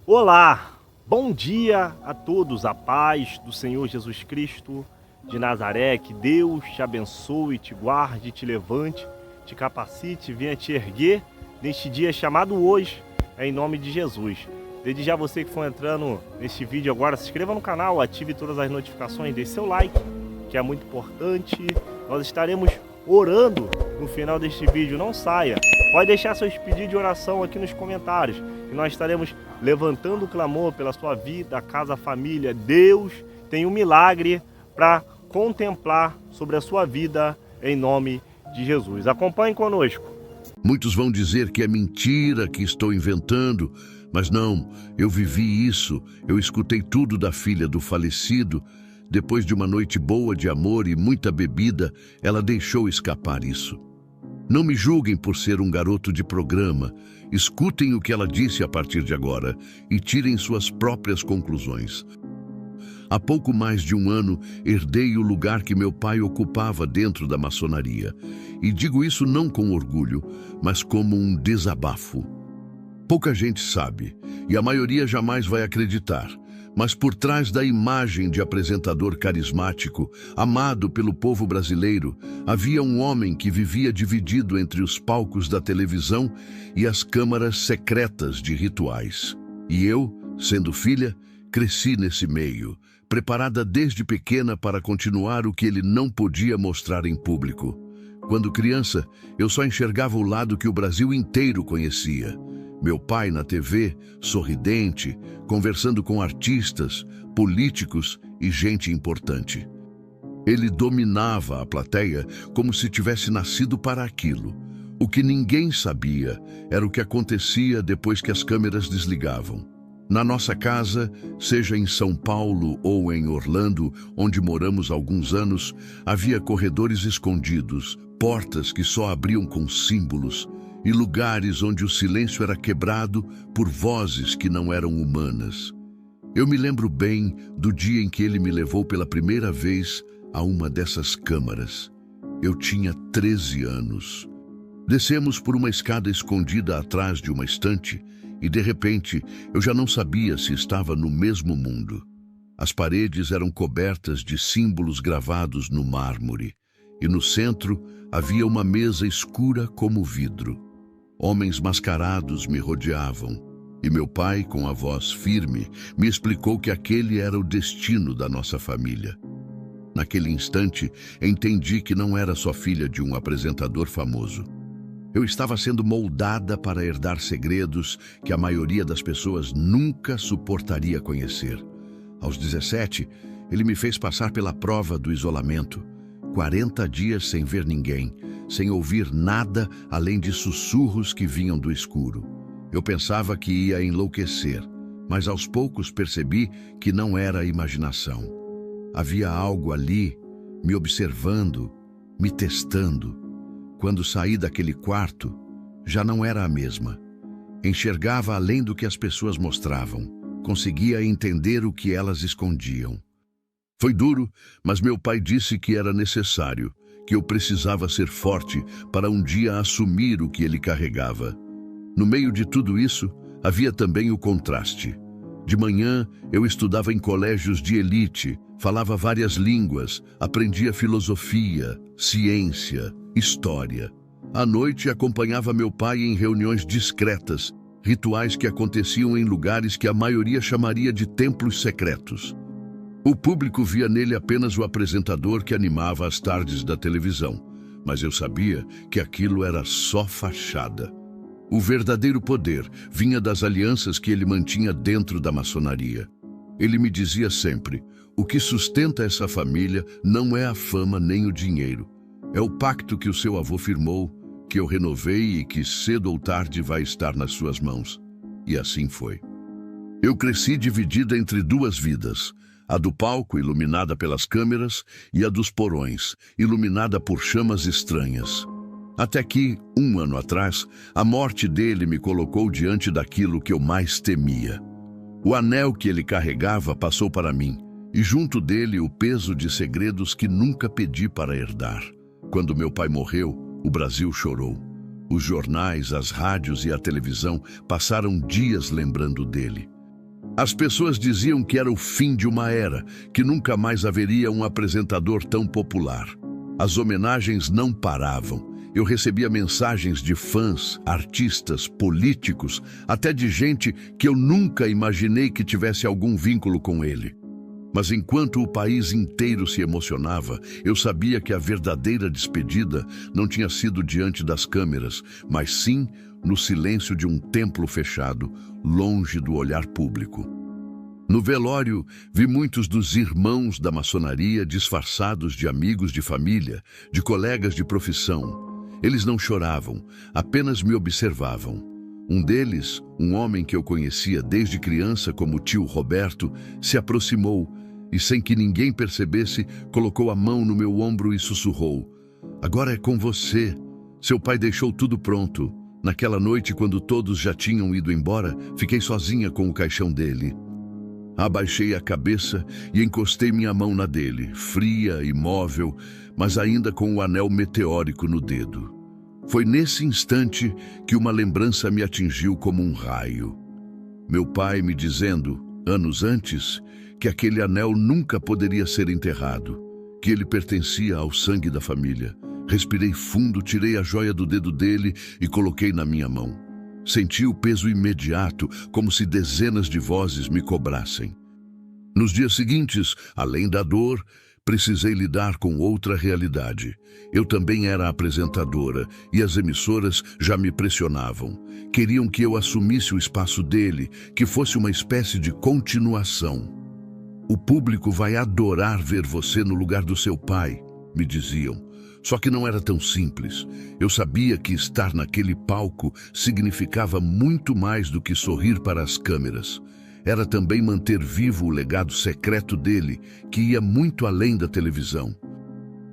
Olá, bom dia a todos, a paz do Senhor Jesus Cristo de Nazaré, que Deus te abençoe, te guarde, te levante, te capacite, venha te erguer neste dia chamado hoje, em nome de Jesus. Desde já você que for entrando neste vídeo agora, se inscreva no canal, ative todas as notificações, deixe seu like, que é muito importante. Nós estaremos orando no final deste vídeo, não saia. Pode deixar seus pedidos de oração aqui nos comentários, que nós estaremos levantando o clamor pela sua vida, casa, família. Deus tem um milagre para contemplar sobre a sua vida, em nome de Jesus. Acompanhe conosco. Muitos vão dizer que é mentira, que estou inventando, mas não, eu vivi isso, eu escutei tudo da filha do falecido. Depois de uma noite boa de amor e muita bebida, ela deixou escapar isso. Não me julguem por ser um garoto de programa. Escutem o que ela disse a partir de agora e tirem suas próprias conclusões. Há pouco mais de um ano, herdei o lugar que meu pai ocupava dentro da maçonaria. E digo isso não com orgulho, mas como um desabafo. Pouca gente sabe, e a maioria jamais vai acreditar. Mas por trás da imagem de apresentador carismático, amado pelo povo brasileiro, havia um homem que vivia dividido entre os palcos da televisão e as câmaras secretas de rituais. E eu, sendo filha, cresci nesse meio, preparada desde pequena para continuar o que ele não podia mostrar em público. Quando criança, eu só enxergava o lado que o Brasil inteiro conhecia. Meu pai na TV, sorridente, conversando com artistas, políticos e gente importante. Ele dominava a plateia como se tivesse nascido para aquilo. O que ninguém sabia era o que acontecia depois que as câmeras desligavam. Na nossa casa, seja em São Paulo ou em Orlando, onde moramos há alguns anos, havia corredores escondidos, portas que só abriam com símbolos, e lugares onde o silêncio era quebrado por vozes que não eram humanas. Eu me lembro bem do dia em que ele me levou pela primeira vez a uma dessas câmaras. Eu tinha 13 anos. Descemos por uma escada escondida atrás de uma estante e, de repente, eu já não sabia se estava no mesmo mundo. As paredes eram cobertas de símbolos gravados no mármore e no centro havia uma mesa escura como vidro. Homens mascarados me rodeavam, e meu pai, com a voz firme, me explicou que aquele era o destino da nossa família. Naquele instante, entendi que não era só filha de um apresentador famoso. Eu estava sendo moldada para herdar segredos que a maioria das pessoas nunca suportaria conhecer. Aos 17, ele me fez passar pela prova do isolamento. 40 dias sem ver ninguém, sem ouvir nada além de sussurros que vinham do escuro. Eu pensava que ia enlouquecer, mas aos poucos percebi que não era imaginação. Havia algo ali, me observando, me testando. Quando saí daquele quarto, já não era a mesma. Enxergava além do que as pessoas mostravam, conseguia entender o que elas escondiam. Foi duro, mas meu pai disse que era necessário, que eu precisava ser forte para um dia assumir o que ele carregava. No meio de tudo isso, havia também o contraste. De manhã, eu estudava em colégios de elite, falava várias línguas, aprendia filosofia, ciência, história. À noite, acompanhava meu pai em reuniões discretas, rituais que aconteciam em lugares que a maioria chamaria de templos secretos. O público via nele apenas o apresentador que animava as tardes da televisão, mas eu sabia que aquilo era só fachada. O verdadeiro poder vinha das alianças que ele mantinha dentro da maçonaria. Ele me dizia sempre: o que sustenta essa família não é a fama nem o dinheiro. É o pacto que o seu avô firmou, que eu renovei e que cedo ou tarde vai estar nas suas mãos. E assim foi. Eu cresci dividida entre duas vidas. A do palco, iluminada pelas câmeras, e a dos porões, iluminada por chamas estranhas. Até que, um ano atrás, a morte dele me colocou diante daquilo que eu mais temia. O anel que ele carregava passou para mim, e junto dele o peso de segredos que nunca pedi para herdar. Quando meu pai morreu, o Brasil chorou. Os jornais, as rádios e a televisão passaram dias lembrando dele. As pessoas diziam que era o fim de uma era, que nunca mais haveria um apresentador tão popular. As homenagens não paravam. Eu recebia mensagens de fãs, artistas, políticos, até de gente que eu nunca imaginei que tivesse algum vínculo com ele. Mas enquanto o país inteiro se emocionava, eu sabia que a verdadeira despedida não tinha sido diante das câmeras, mas sim no silêncio de um templo fechado, longe do olhar público. No velório, vi muitos dos irmãos da maçonaria disfarçados de amigos de família, de colegas de profissão. Eles não choravam, apenas me observavam. Um deles, um homem que eu conhecia desde criança como tio Roberto, se aproximou e, sem que ninguém percebesse, colocou a mão no meu ombro e sussurrou: "Agora é com você. Seu pai deixou tudo pronto. Naquela noite, quando todos já tinham ido embora, fiquei sozinha com o caixão dele." Abaixei a cabeça e encostei minha mão na dele, fria, imóvel, mas ainda com o anel meteórico no dedo. Foi nesse instante que uma lembrança me atingiu como um raio. Meu pai me dizendo, anos antes, que aquele anel nunca poderia ser enterrado, que ele pertencia ao sangue da família. Respirei fundo, tirei a joia do dedo dele e coloquei na minha mão. Senti o peso imediato, como se dezenas de vozes me cobrassem. Nos dias seguintes, além da dor, precisei lidar com outra realidade. Eu também era apresentadora e as emissoras já me pressionavam. Queriam que eu assumisse o espaço dele, que fosse uma espécie de continuação. "O público vai adorar ver você no lugar do seu pai", me diziam. Só que não era tão simples. Eu sabia que estar naquele palco significava muito mais do que sorrir para as câmeras. Era também manter vivo o legado secreto dele, que ia muito além da televisão.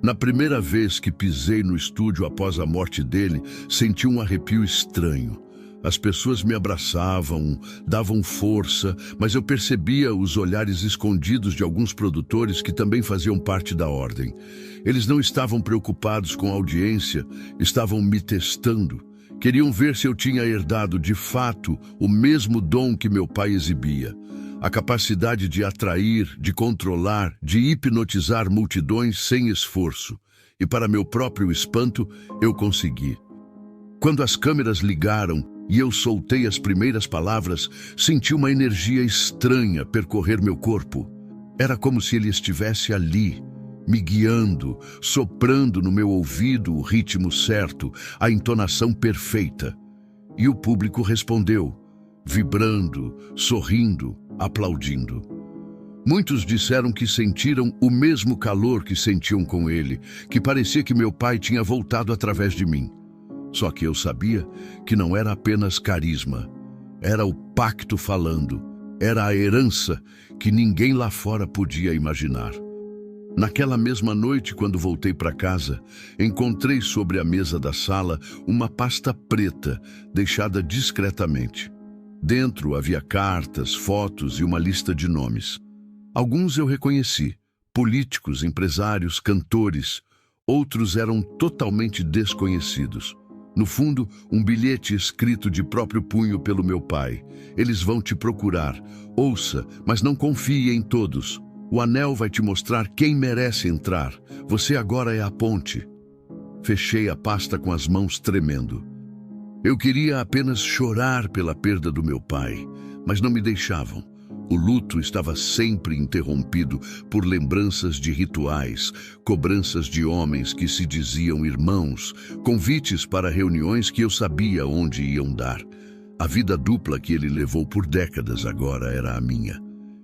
Na primeira vez que pisei no estúdio após a morte dele, senti um arrepio estranho. As pessoas me abraçavam, davam força, mas eu percebia os olhares escondidos de alguns produtores que também faziam parte da ordem. Eles não estavam preocupados com a audiência, estavam me testando. Queriam ver se eu tinha herdado, de fato, o mesmo dom que meu pai exibia. A capacidade de atrair, de controlar, de hipnotizar multidões sem esforço. E para meu próprio espanto, eu consegui. Quando as câmeras ligaram e eu soltei as primeiras palavras, senti uma energia estranha percorrer meu corpo. Era como se ele estivesse ali, me guiando, soprando no meu ouvido o ritmo certo, a entonação perfeita. E o público respondeu, vibrando, sorrindo, aplaudindo. Muitos disseram que sentiram o mesmo calor que sentiam com ele, que parecia que meu pai tinha voltado através de mim. Só que eu sabia que não era apenas carisma, era o pacto falando, era a herança que ninguém lá fora podia imaginar. Naquela mesma noite, quando voltei para casa, encontrei sobre a mesa da sala uma pasta preta, deixada discretamente. Dentro havia cartas, fotos e uma lista de nomes. Alguns eu reconheci, políticos, empresários, cantores. Outros eram totalmente desconhecidos. No fundo, um bilhete escrito de próprio punho pelo meu pai. Eles vão te procurar. Ouça, mas não confie em todos. O anel vai te mostrar quem merece entrar. Você agora é a ponte. Fechei a pasta com as mãos tremendo. Eu queria apenas chorar pela perda do meu pai, mas não me deixavam. O luto estava sempre interrompido por lembranças de rituais, cobranças de homens que se diziam irmãos, convites para reuniões que eu sabia onde iam dar. A vida dupla que ele levou por décadas agora era a minha.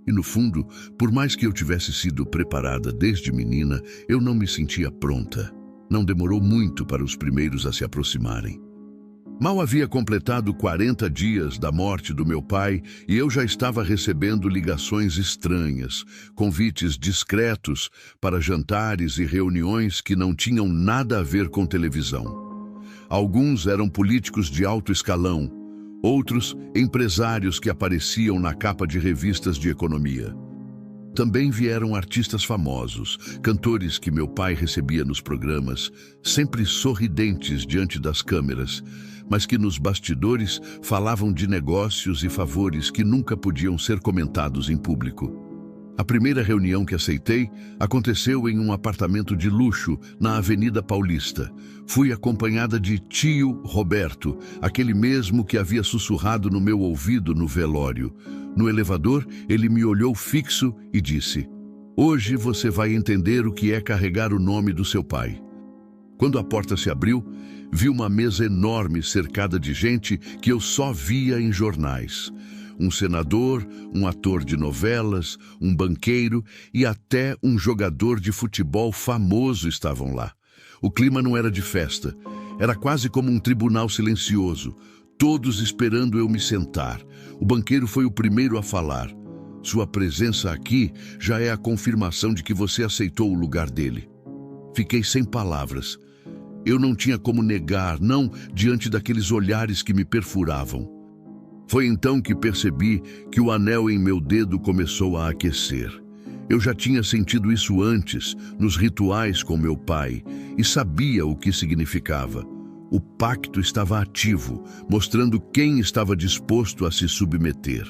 E no fundo, por mais que eu tivesse sido preparada desde menina, eu não me sentia pronta. Não demorou muito para os primeiros a se aproximarem. Mal havia completado 40 dias da morte do meu pai e eu já estava recebendo ligações estranhas, convites discretos para jantares e reuniões que não tinham nada a ver com televisão. Alguns eram políticos de alto escalão, outros empresários que apareciam na capa de revistas de economia. Também vieram artistas famosos, cantores que meu pai recebia nos programas, sempre sorridentes diante das câmeras, mas que nos bastidores falavam de negócios e favores que nunca podiam ser comentados em público. A primeira reunião que aceitei aconteceu em um apartamento de luxo na Avenida Paulista. Fui acompanhada de tio Roberto, aquele mesmo que havia sussurrado no meu ouvido no velório. No elevador, ele me olhou fixo e disse: "Hoje você vai entender o que é carregar o nome do seu pai." Quando a porta se abriu, vi uma mesa enorme cercada de gente que eu só via em jornais. Um senador, um ator de novelas, um banqueiro e até um jogador de futebol famoso estavam lá. O clima não era de festa, era quase como um tribunal silencioso, todos esperando eu me sentar. O banqueiro foi o primeiro a falar. "Sua presença aqui já é a confirmação de que você aceitou o lugar dele." Fiquei sem palavras. Eu não tinha como negar, não diante daqueles olhares que me perfuravam. Foi então que percebi que o anel em meu dedo começou a aquecer. Eu já tinha sentido isso antes, nos rituais com meu pai, e sabia o que significava. O pacto estava ativo, mostrando quem estava disposto a se submeter.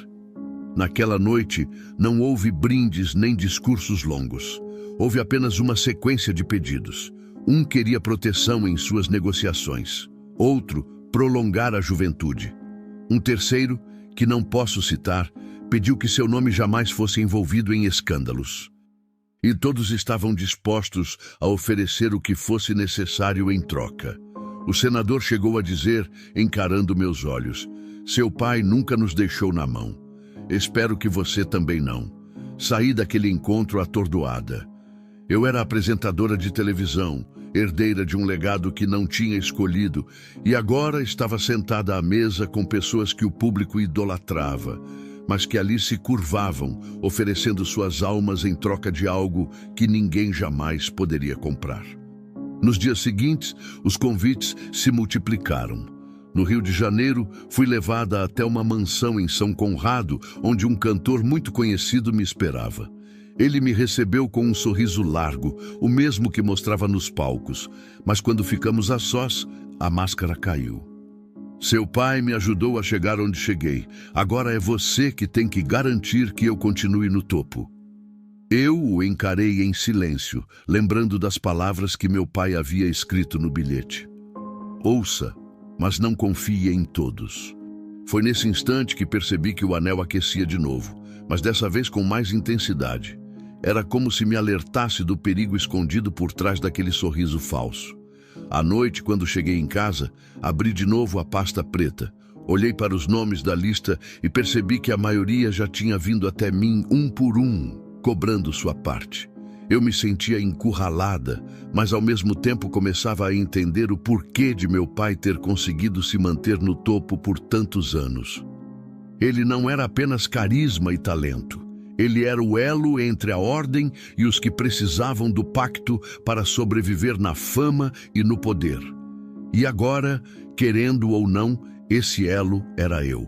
Naquela noite, não houve brindes nem discursos longos. Houve apenas uma sequência de pedidos. Um queria proteção em suas negociações. Outro, prolongar a juventude. Um terceiro, que não posso citar, pediu que seu nome jamais fosse envolvido em escândalos. E todos estavam dispostos a oferecer o que fosse necessário em troca. O senador chegou a dizer, encarando meus olhos: "Seu pai nunca nos deixou na mão. Espero que você também não." Saí daquele encontro atordoada. Eu era apresentadora de televisão, herdeira de um legado que não tinha escolhido, e agora estava sentada à mesa com pessoas que o público idolatrava, mas que ali se curvavam, oferecendo suas almas em troca de algo que ninguém jamais poderia comprar. Nos dias seguintes, os convites se multiplicaram. No Rio de Janeiro, fui levada até uma mansão em São Conrado, onde um cantor muito conhecido me esperava. Ele me recebeu com um sorriso largo, o mesmo que mostrava nos palcos, mas quando ficamos a sós, a máscara caiu. "Seu pai me ajudou a chegar onde cheguei. Agora é você que tem que garantir que eu continue no topo." Eu o encarei em silêncio, lembrando das palavras que meu pai havia escrito no bilhete. "Ouça, mas não confie em todos." Foi nesse instante que percebi que o anel aquecia de novo, mas dessa vez com mais intensidade. Era como se me alertasse do perigo escondido por trás daquele sorriso falso. À noite, quando cheguei em casa, abri de novo a pasta preta. Olhei para os nomes da lista e percebi que a maioria já tinha vindo até mim um por um, cobrando sua parte. Eu me sentia encurralada, mas ao mesmo tempo começava a entender o porquê de meu pai ter conseguido se manter no topo por tantos anos. Ele não era apenas carisma e talento. Ele era o elo entre a ordem e os que precisavam do pacto para sobreviver na fama e no poder. E agora, querendo ou não, esse elo era eu.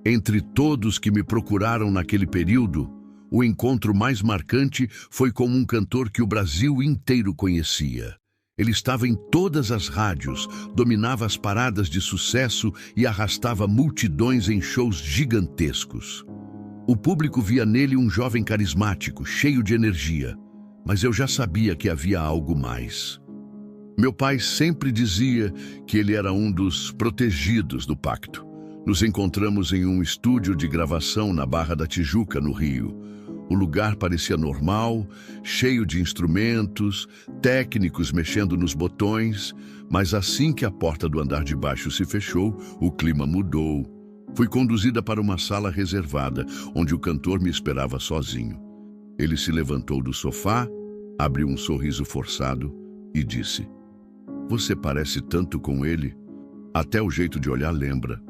Entre todos que me procuraram naquele período, o encontro mais marcante foi com um cantor que o Brasil inteiro conhecia. Ele estava em todas as rádios, dominava as paradas de sucesso e arrastava multidões em shows gigantescos. O público via nele um jovem carismático, cheio de energia, mas eu já sabia que havia algo mais. Meu pai sempre dizia que ele era um dos protegidos do pacto. Nos encontramos em um estúdio de gravação na Barra da Tijuca, no Rio. O lugar parecia normal, cheio de instrumentos, técnicos mexendo nos botões, mas assim que a porta do andar de baixo se fechou, o clima mudou. Fui conduzida para uma sala reservada, onde o cantor me esperava sozinho. Ele se levantou do sofá, abriu um sorriso forçado e disse: "Você parece tanto com ele, até o jeito de olhar lembra."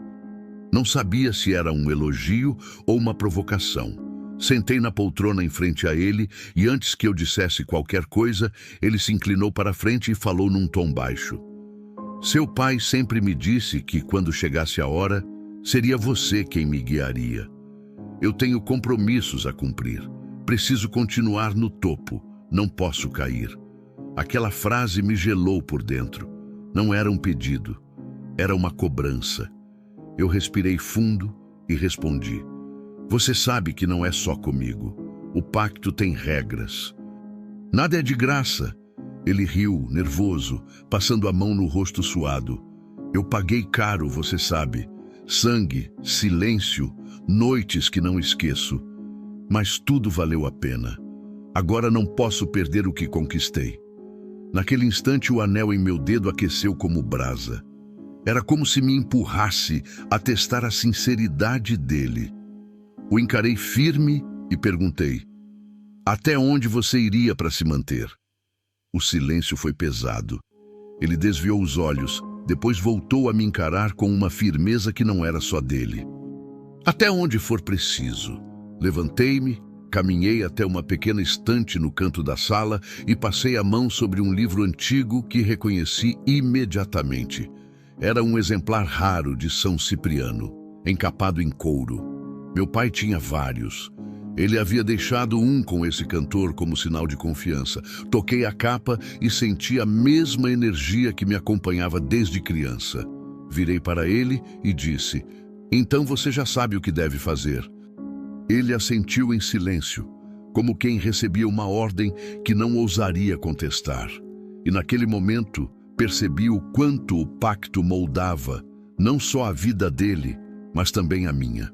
Não sabia se era um elogio ou uma provocação. Sentei na poltrona em frente a ele e antes que eu dissesse qualquer coisa, ele se inclinou para a frente e falou num tom baixo: "Seu pai sempre me disse que quando chegasse a hora, seria você quem me guiaria. Eu tenho compromissos a cumprir. preciso continuar no topo, não posso cair. Aquela frase me gelou por dentro. Não era um pedido, era uma cobrança. Eu respirei fundo e respondi: você sabe que não é só comigo. O pacto tem regras. Nada é de graça. Ele riu, nervoso, passando a mão no rosto suado. Eu paguei caro, você sabe. Sangue, silêncio, noites que não esqueço. Mas tudo valeu a pena. Agora não posso perder o que conquistei. Naquele instante o anel em meu dedo aqueceu como brasa. Era como se me empurrasse a testar a sinceridade dele. O encarei firme e perguntei: até onde você iria para se manter? O silêncio foi pesado. Ele desviou os olhos, depois voltou a me encarar com uma firmeza que não era só dele. Até onde for preciso. Levantei-me, caminhei até uma pequena estante no canto da sala e passei a mão sobre um livro antigo que reconheci imediatamente. Era um exemplar raro de São Cipriano, encapado em couro. Meu pai tinha vários. Ele havia deixado um com esse cantor como sinal de confiança. Toquei a capa e senti a mesma energia que me acompanhava desde criança. Virei para ele e disse: então você já sabe o que deve fazer. Ele assentiu em silêncio, como quem recebia uma ordem que não ousaria contestar. E naquele momento percebi o quanto o pacto moldava, não só a vida dele, mas também a minha.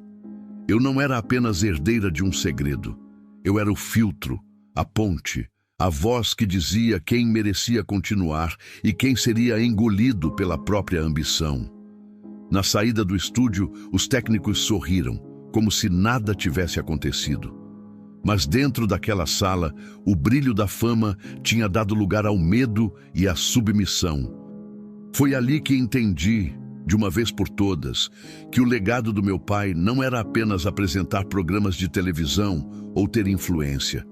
Eu não era apenas herdeira de um segredo. Eu era o filtro, a ponte, a voz que dizia quem merecia continuar e quem seria engolido pela própria ambição. Na saída do estúdio, os técnicos sorriram, como se nada tivesse acontecido. Mas dentro daquela sala, o brilho da fama tinha dado lugar ao medo e à submissão. Foi ali que entendi, de uma vez por todas, que o legado do meu pai não era apenas apresentar programas de televisão ou ter influência.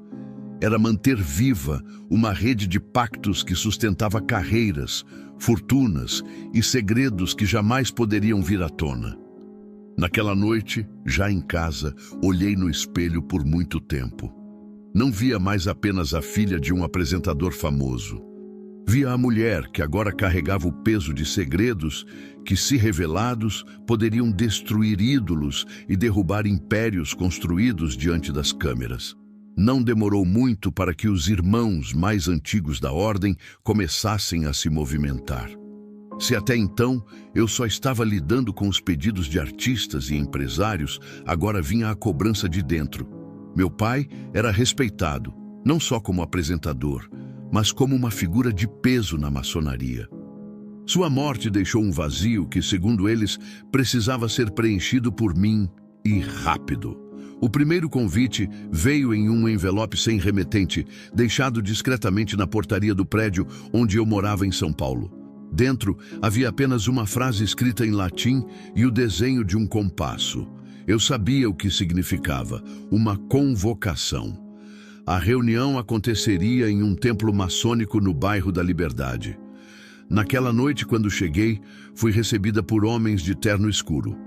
Era manter viva uma rede de pactos que sustentava carreiras, fortunas e segredos que jamais poderiam vir à tona. Naquela noite, já em casa, olhei no espelho por muito tempo. Não via mais apenas a filha de um apresentador famoso. Via a mulher que agora carregava o peso de segredos que, se revelados, poderiam destruir ídolos e derrubar impérios construídos diante das câmeras. Não demorou muito para que os irmãos mais antigos da ordem começassem a se movimentar. Se até então eu só estava lidando com os pedidos de artistas e empresários, agora vinha a cobrança de dentro. Meu pai era respeitado, não só como apresentador, mas como uma figura de peso na maçonaria. Sua morte deixou um vazio que, segundo eles, precisava ser preenchido por mim, e rápido. O primeiro convite veio em um envelope sem remetente, deixado discretamente na portaria do prédio onde eu morava em São Paulo. Dentro havia apenas uma frase escrita em latim e o desenho de um compasso. Eu sabia o que significava: uma convocação. A reunião aconteceria em um templo maçônico no bairro da Liberdade. Naquela noite, quando cheguei, fui recebida por homens de terno escuro.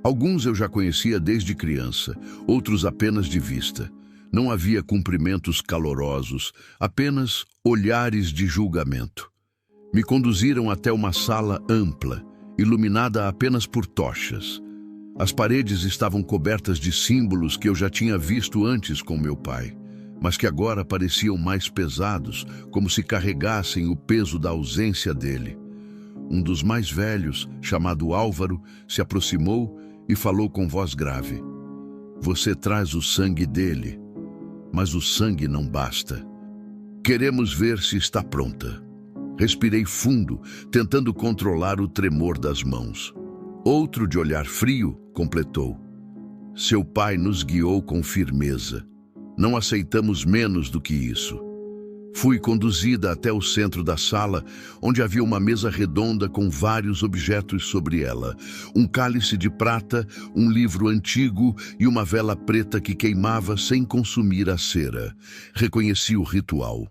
Alguns eu já conhecia desde criança, outros apenas de vista. Não havia cumprimentos calorosos, apenas olhares de julgamento. Me conduziram até uma sala ampla, iluminada apenas por tochas. As paredes estavam cobertas de símbolos que eu já tinha visto antes com meu pai, mas que agora pareciam mais pesados, como se carregassem o peso da ausência dele. Um dos mais velhos, chamado Álvaro, se aproximou e falou com voz grave: você traz o sangue dele, mas o sangue não basta. Queremos ver se está pronta. Respirei fundo, tentando controlar o tremor das mãos. Outro, de olhar frio, completou: seu pai nos guiou com firmeza. Não aceitamos menos do que isso. Fui conduzida até o centro da sala, onde havia uma mesa redonda com vários objetos sobre ela. Um cálice de prata, um livro antigo e uma vela preta que queimava sem consumir a cera. Reconheci o ritual.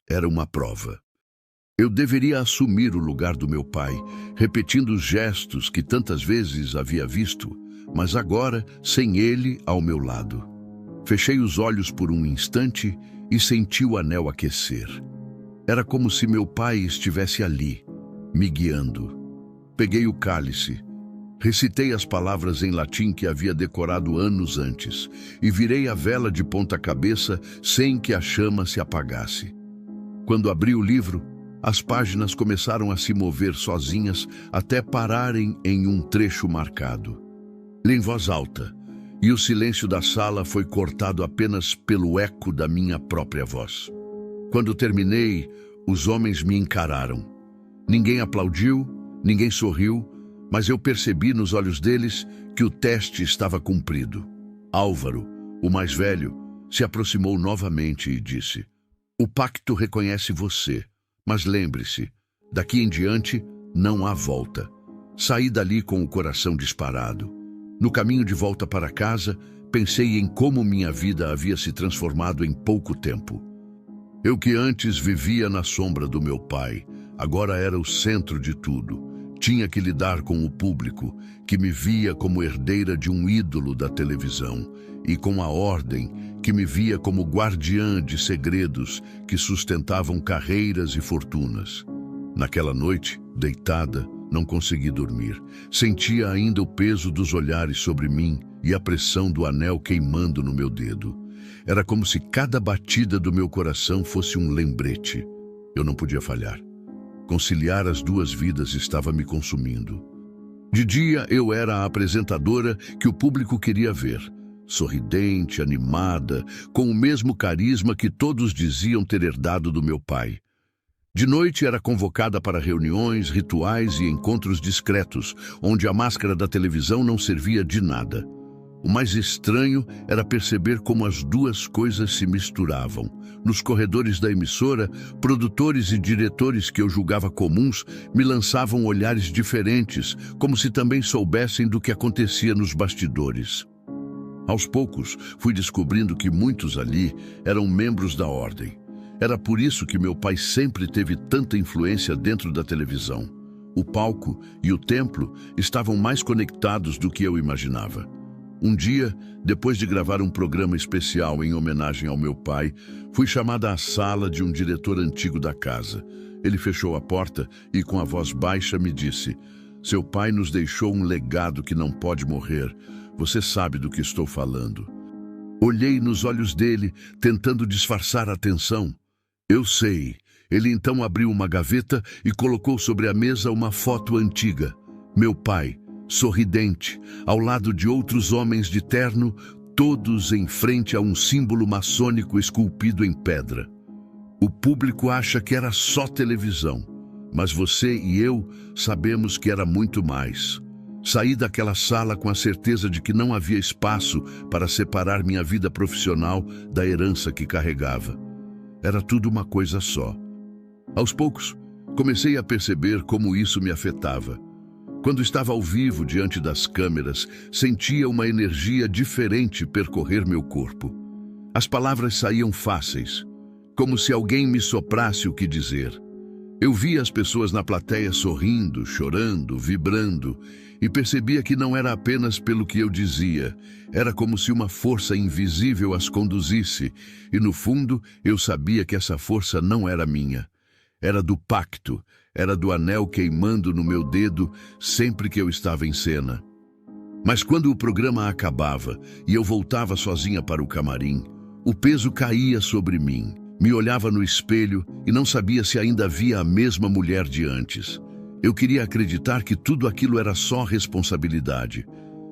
Era uma prova. Eu deveria assumir o lugar do meu pai, repetindo os gestos que tantas vezes havia visto, mas agora sem ele ao meu lado. Fechei os olhos por um instante e senti o anel aquecer. Era como se meu pai estivesse ali, me guiando. Peguei o cálice, recitei as palavras em latim que havia decorado anos antes e virei a vela de ponta cabeça sem que a chama se apagasse. Quando abri o livro, as páginas começaram a se mover sozinhas até pararem em um trecho marcado. Li em voz alta, e o silêncio da sala foi cortado apenas pelo eco da minha própria voz. Quando terminei, os homens me encararam. Ninguém aplaudiu, ninguém sorriu, mas eu percebi nos olhos deles que o teste estava cumprido. Álvaro, o mais velho, se aproximou novamente e disse: "O pacto reconhece você, mas lembre-se, daqui em diante não há volta." Saí dali com o coração disparado. No caminho de volta para casa, pensei em como minha vida havia se transformado em pouco tempo. Eu que antes vivia na sombra do meu pai, agora era o centro de tudo. Tinha que lidar com o público, que me via como herdeira de um ídolo da televisão, e com a ordem, que me via como guardiã de segredos que sustentavam carreiras e fortunas. Naquela noite, deitada, não consegui dormir. Sentia ainda o peso dos olhares sobre mim e a pressão do anel queimando no meu dedo. Era como se cada batida do meu coração fosse um lembrete. Eu não podia falhar. Conciliar as duas vidas estava me consumindo. De dia eu era a apresentadora que o público queria ver. Sorridente, animada, com o mesmo carisma que todos diziam ter herdado do meu pai. De noite era convocada para reuniões, rituais e encontros discretos, onde a máscara da televisão não servia de nada. O mais estranho era perceber como as duas coisas se misturavam. Nos corredores da emissora, produtores e diretores que eu julgava comuns me lançavam olhares diferentes, como se também soubessem do que acontecia nos bastidores. Aos poucos, fui descobrindo que muitos ali eram membros da ordem. Era por isso que meu pai sempre teve tanta influência dentro da televisão. O palco e o templo estavam mais conectados do que eu imaginava. Um dia, depois de gravar um programa especial em homenagem ao meu pai, fui chamada à sala de um diretor antigo da casa. Ele fechou a porta e, com a voz baixa, me disse: "Seu pai nos deixou um legado que não pode morrer. Você sabe do que estou falando." Olhei nos olhos dele, tentando disfarçar a tensão. "Eu sei." Ele então abriu uma gaveta e colocou sobre a mesa uma foto antiga. Meu pai, sorridente, ao lado de outros homens de terno, todos em frente a um símbolo maçônico esculpido em pedra. O público acha que era só televisão, mas você e eu sabemos que era muito mais. Saí daquela sala com a certeza de que não havia espaço para separar minha vida profissional da herança que carregava. Era tudo uma coisa só. Aos poucos, comecei a perceber como isso me afetava. Quando estava ao vivo diante das câmeras, sentia uma energia diferente percorrer meu corpo. As palavras saíam fáceis, como se alguém me soprasse o que dizer. Eu via as pessoas na plateia sorrindo, chorando, vibrando, e percebia que não era apenas pelo que eu dizia. Era como se uma força invisível as conduzisse, e no fundo eu sabia que essa força não era minha. Era do pacto, era do anel queimando no meu dedo sempre que eu estava em cena. Mas quando o programa acabava e eu voltava sozinha para o camarim, o peso caía sobre mim. Me olhava no espelho e não sabia se ainda havia a mesma mulher de antes. Eu queria acreditar que tudo aquilo era só responsabilidade.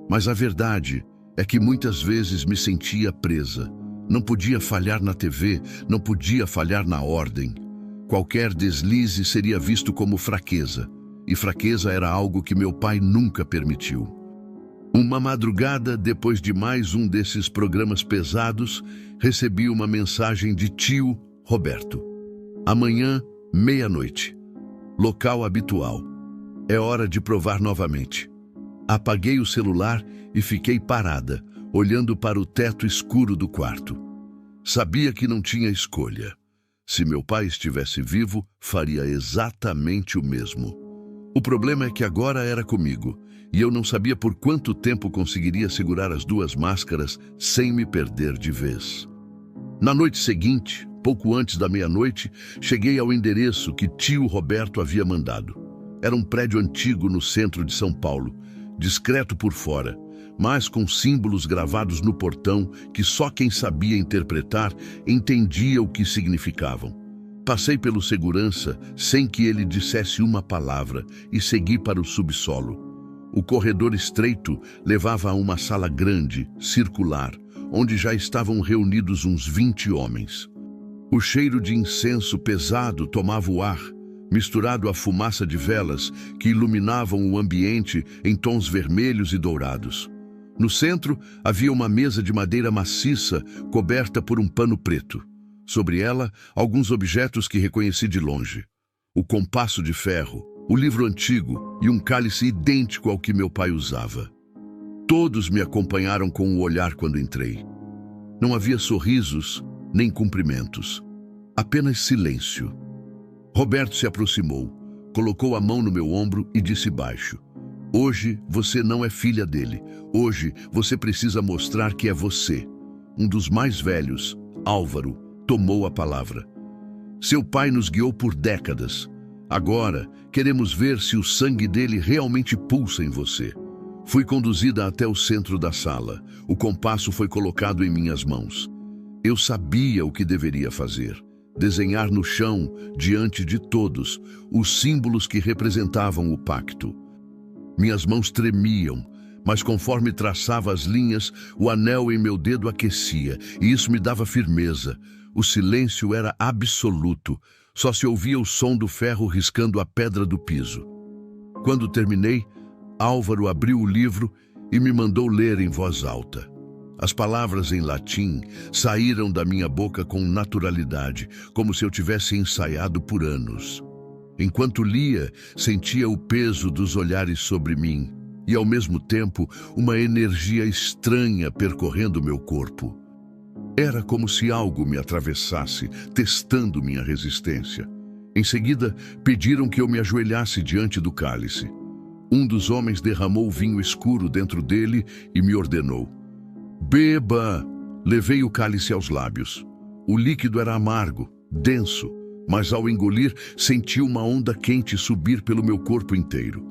Mas a verdade é que muitas vezes me sentia presa. Não podia falhar na TV, não podia falhar na ordem. Qualquer deslize seria visto como fraqueza. E fraqueza era algo que meu pai nunca permitiu. Uma madrugada, depois de mais um desses programas pesados, recebi uma mensagem de tio Roberto. Amanhã, 00:30. Local habitual. É hora de provar novamente. Apaguei o celular e fiquei parada, olhando para o teto escuro do quarto. Sabia que não tinha escolha. Se meu pai estivesse vivo, faria exatamente o mesmo. O problema é que agora era comigo. e eu não sabia por quanto tempo conseguiria segurar as duas máscaras sem me perder de vez. Na noite seguinte, pouco antes da meia-noite, cheguei ao endereço que tio Roberto havia mandado. Era um prédio antigo no centro de São Paulo, discreto por fora, mas com símbolos gravados no portão que só quem sabia interpretar entendia o que significavam. Passei pelo segurança sem que ele dissesse uma palavra e segui para o subsolo. O corredor estreito levava a uma sala grande, circular, onde já estavam reunidos uns 20 homens. O cheiro de incenso pesado tomava o ar, misturado à fumaça de velas que iluminavam o ambiente em tons vermelhos e dourados. No centro havia uma mesa de madeira maciça coberta por um pano preto. Sobre ela, alguns objetos que reconheci de longe. O compasso de ferro, o livro antigo e um cálice idêntico ao que meu pai usava. Todos me acompanharam com o olhar quando entrei. Não havia sorrisos nem cumprimentos. Apenas silêncio. Roberto se aproximou, colocou a mão no meu ombro e disse baixo: "Hoje você não é filha dele. Hoje você precisa mostrar que é você." Um dos mais velhos, Álvaro, tomou a palavra. "Seu pai nos guiou por décadas. Agora, queremos ver se o sangue dele realmente pulsa em você." Fui conduzida até o centro da sala. O compasso foi colocado em minhas mãos. Eu sabia o que deveria fazer. Desenhar no chão, diante de todos, os símbolos que representavam o pacto. Minhas mãos tremiam, mas conforme traçava as linhas, o anel em meu dedo aquecia, e isso me dava firmeza. O silêncio era absoluto, só se ouvia o som do ferro riscando a pedra do piso. Quando terminei, Álvaro abriu o livro e me mandou ler em voz alta. As palavras em latim saíram da minha boca com naturalidade, como se eu tivesse ensaiado por anos. Enquanto lia, sentia o peso dos olhares sobre mim e, ao mesmo tempo, uma energia estranha percorrendo meu corpo. Era como se algo me atravessasse, testando minha resistência. Em seguida, pediram que eu me ajoelhasse diante do cálice. Um dos homens derramou vinho escuro dentro dele e me ordenou: "Beba!" Levei o cálice aos lábios. O líquido era amargo, denso, mas ao engolir, senti uma onda quente subir pelo meu corpo inteiro.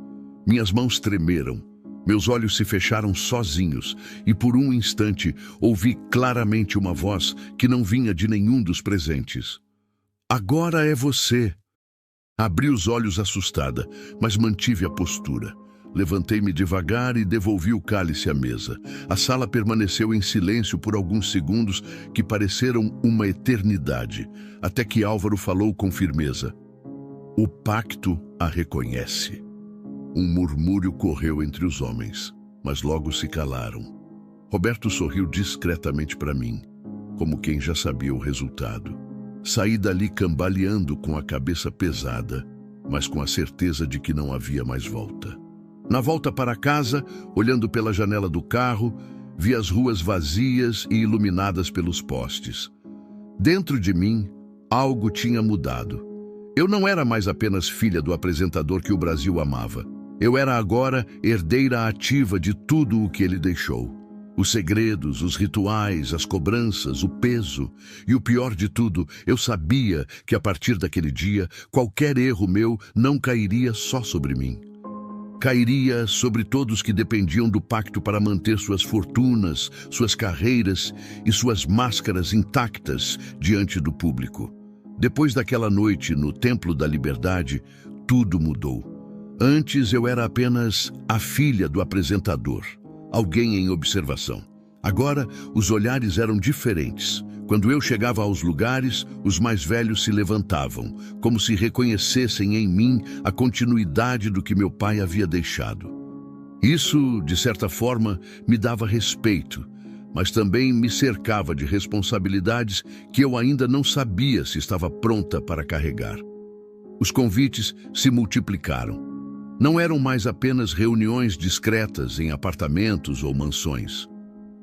Minhas mãos tremeram. Meus olhos se fecharam sozinhos e por um instante ouvi claramente uma voz que não vinha de nenhum dos presentes. "Agora é você." Abri os olhos assustada, mas mantive a postura. Levantei-me devagar e devolvi o cálice à mesa. A sala permaneceu em silêncio por alguns segundos que pareceram uma eternidade, até que Álvaro falou com firmeza: "O pacto a reconhece." Um murmúrio correu entre os homens, mas logo se calaram. Roberto sorriu discretamente para mim, como quem já sabia o resultado. Saí dali cambaleando com a cabeça pesada, mas com a certeza de que não havia mais volta. Na volta para casa, olhando pela janela do carro, vi as ruas vazias e iluminadas pelos postes. Dentro de mim, algo tinha mudado. Eu não era mais apenas filha do apresentador que o Brasil amava. Eu era agora herdeira ativa de tudo o que ele deixou. Os segredos, os rituais, as cobranças, o peso. E o pior de tudo, eu sabia que a partir daquele dia, qualquer erro meu não cairia só sobre mim. Cairia sobre todos que dependiam do pacto para manter suas fortunas, suas carreiras e suas máscaras intactas diante do público. Depois daquela noite no Templo da Liberdade, tudo mudou. Antes eu era apenas a filha do apresentador, alguém em observação. Agora, os olhares eram diferentes. Quando eu chegava aos lugares, os mais velhos se levantavam, como se reconhecessem em mim a continuidade do que meu pai havia deixado. Isso, de certa forma, me dava respeito, mas também me cercava de responsabilidades que eu ainda não sabia se estava pronta para carregar. Os convites se multiplicaram. Não eram mais apenas reuniões discretas em apartamentos ou mansões.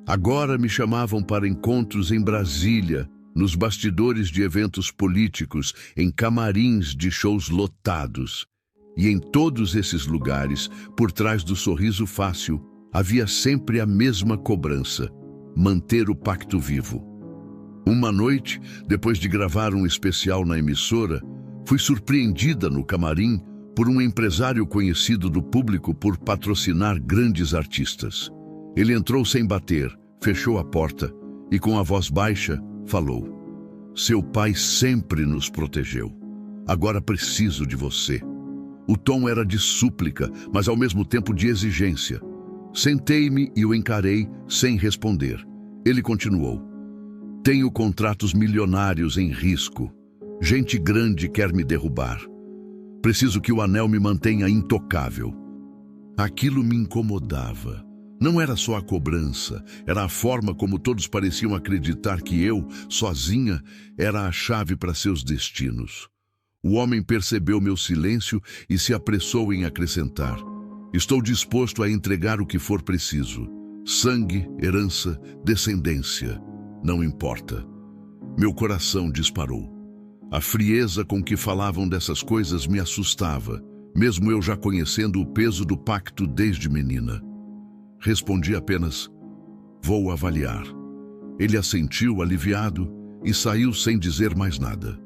Agora me chamavam para encontros em Brasília, nos bastidores de eventos políticos, em camarins de shows lotados. E em todos esses lugares, por trás do sorriso fácil, havia sempre a mesma cobrança: manter o pacto vivo. Uma noite, depois de gravar um especial na emissora, fui surpreendida no camarim por um empresário conhecido do público por patrocinar grandes artistas. Ele entrou sem bater, fechou a porta e, com a voz baixa, falou: "Seu pai sempre nos protegeu. Agora preciso de você." O tom era de súplica, mas ao mesmo tempo de exigência. Sentei-me e o encarei sem responder. Ele continuou: "Tenho contratos milionários em risco. Gente grande quer me derrubar. Preciso que o anel me mantenha intocável." Aquilo me incomodava. Não era só a cobrança, era a forma como todos pareciam acreditar que eu, sozinha, era a chave para seus destinos. O homem percebeu meu silêncio e se apressou em acrescentar: "Estou disposto a entregar o que for preciso. Sangue, herança, descendência. Não importa." Meu coração disparou. A frieza com que falavam dessas coisas me assustava, mesmo eu já conhecendo o peso do pacto desde menina. Respondi apenas: "Vou avaliar." Ele assentiu aliviado e saiu sem dizer mais nada.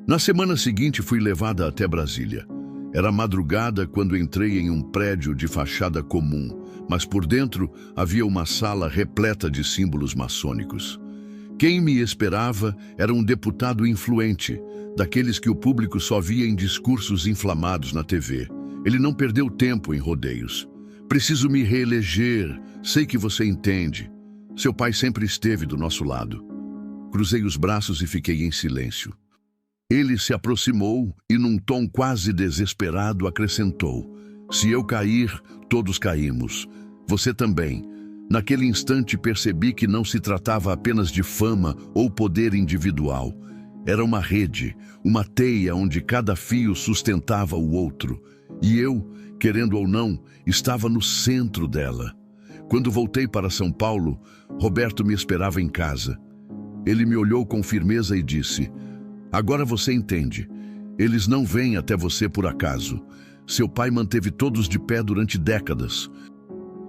Na semana seguinte fui levada até Brasília. Era madrugada quando entrei em um prédio de fachada comum, mas por dentro havia uma sala repleta de símbolos maçônicos. Quem me esperava era um deputado influente, daqueles que o público só via em discursos inflamados na TV. Ele não perdeu tempo em rodeios. "Preciso me reeleger, sei que você entende. Seu pai sempre esteve do nosso lado." Cruzei os braços e fiquei em silêncio. Ele se aproximou e, num tom quase desesperado, acrescentou: "Se eu cair, todos caímos. Você também." Naquele instante percebi que não se tratava apenas de fama ou poder individual. Era uma rede, uma teia onde cada fio sustentava o outro. E eu, querendo ou não, estava no centro dela. Quando voltei para São Paulo, Roberto me esperava em casa. Ele me olhou com firmeza e disse: "Agora você entende. Eles não vêm até você por acaso. Seu pai manteve todos de pé durante décadas.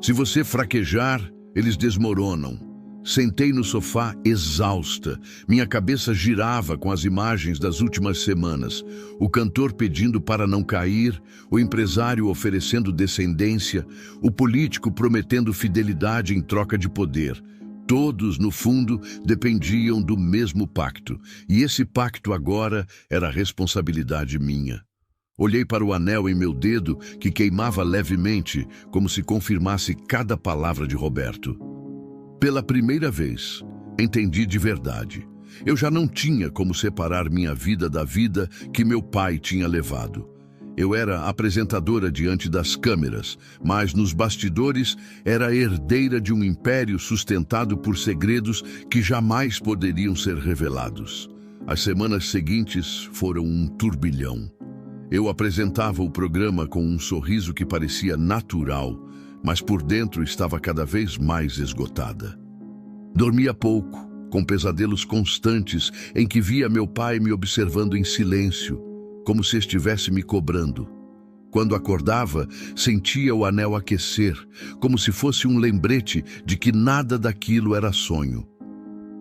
Se você fraquejar, eles desmoronam." Sentei no sofá exausta. Minha cabeça girava com as imagens das últimas semanas. O cantor pedindo para não cair, o empresário oferecendo descendência, o político prometendo fidelidade em troca de poder. Todos, no fundo, dependiam do mesmo pacto. E esse pacto agora era responsabilidade minha. Olhei para o anel em meu dedo, que queimava levemente, como se confirmasse cada palavra de Roberto. Pela primeira vez, entendi de verdade. Eu já não tinha como separar minha vida da vida que meu pai tinha levado. Eu era apresentadora diante das câmeras, mas nos bastidores era herdeira de um império sustentado por segredos que jamais poderiam ser revelados. As semanas seguintes foram um turbilhão. Eu apresentava o programa com um sorriso que parecia natural, mas por dentro estava cada vez mais esgotada. Dormia pouco, com pesadelos constantes em que via meu pai me observando em silêncio, como se estivesse me cobrando. Quando acordava, sentia o anel aquecer, como se fosse um lembrete de que nada daquilo era sonho.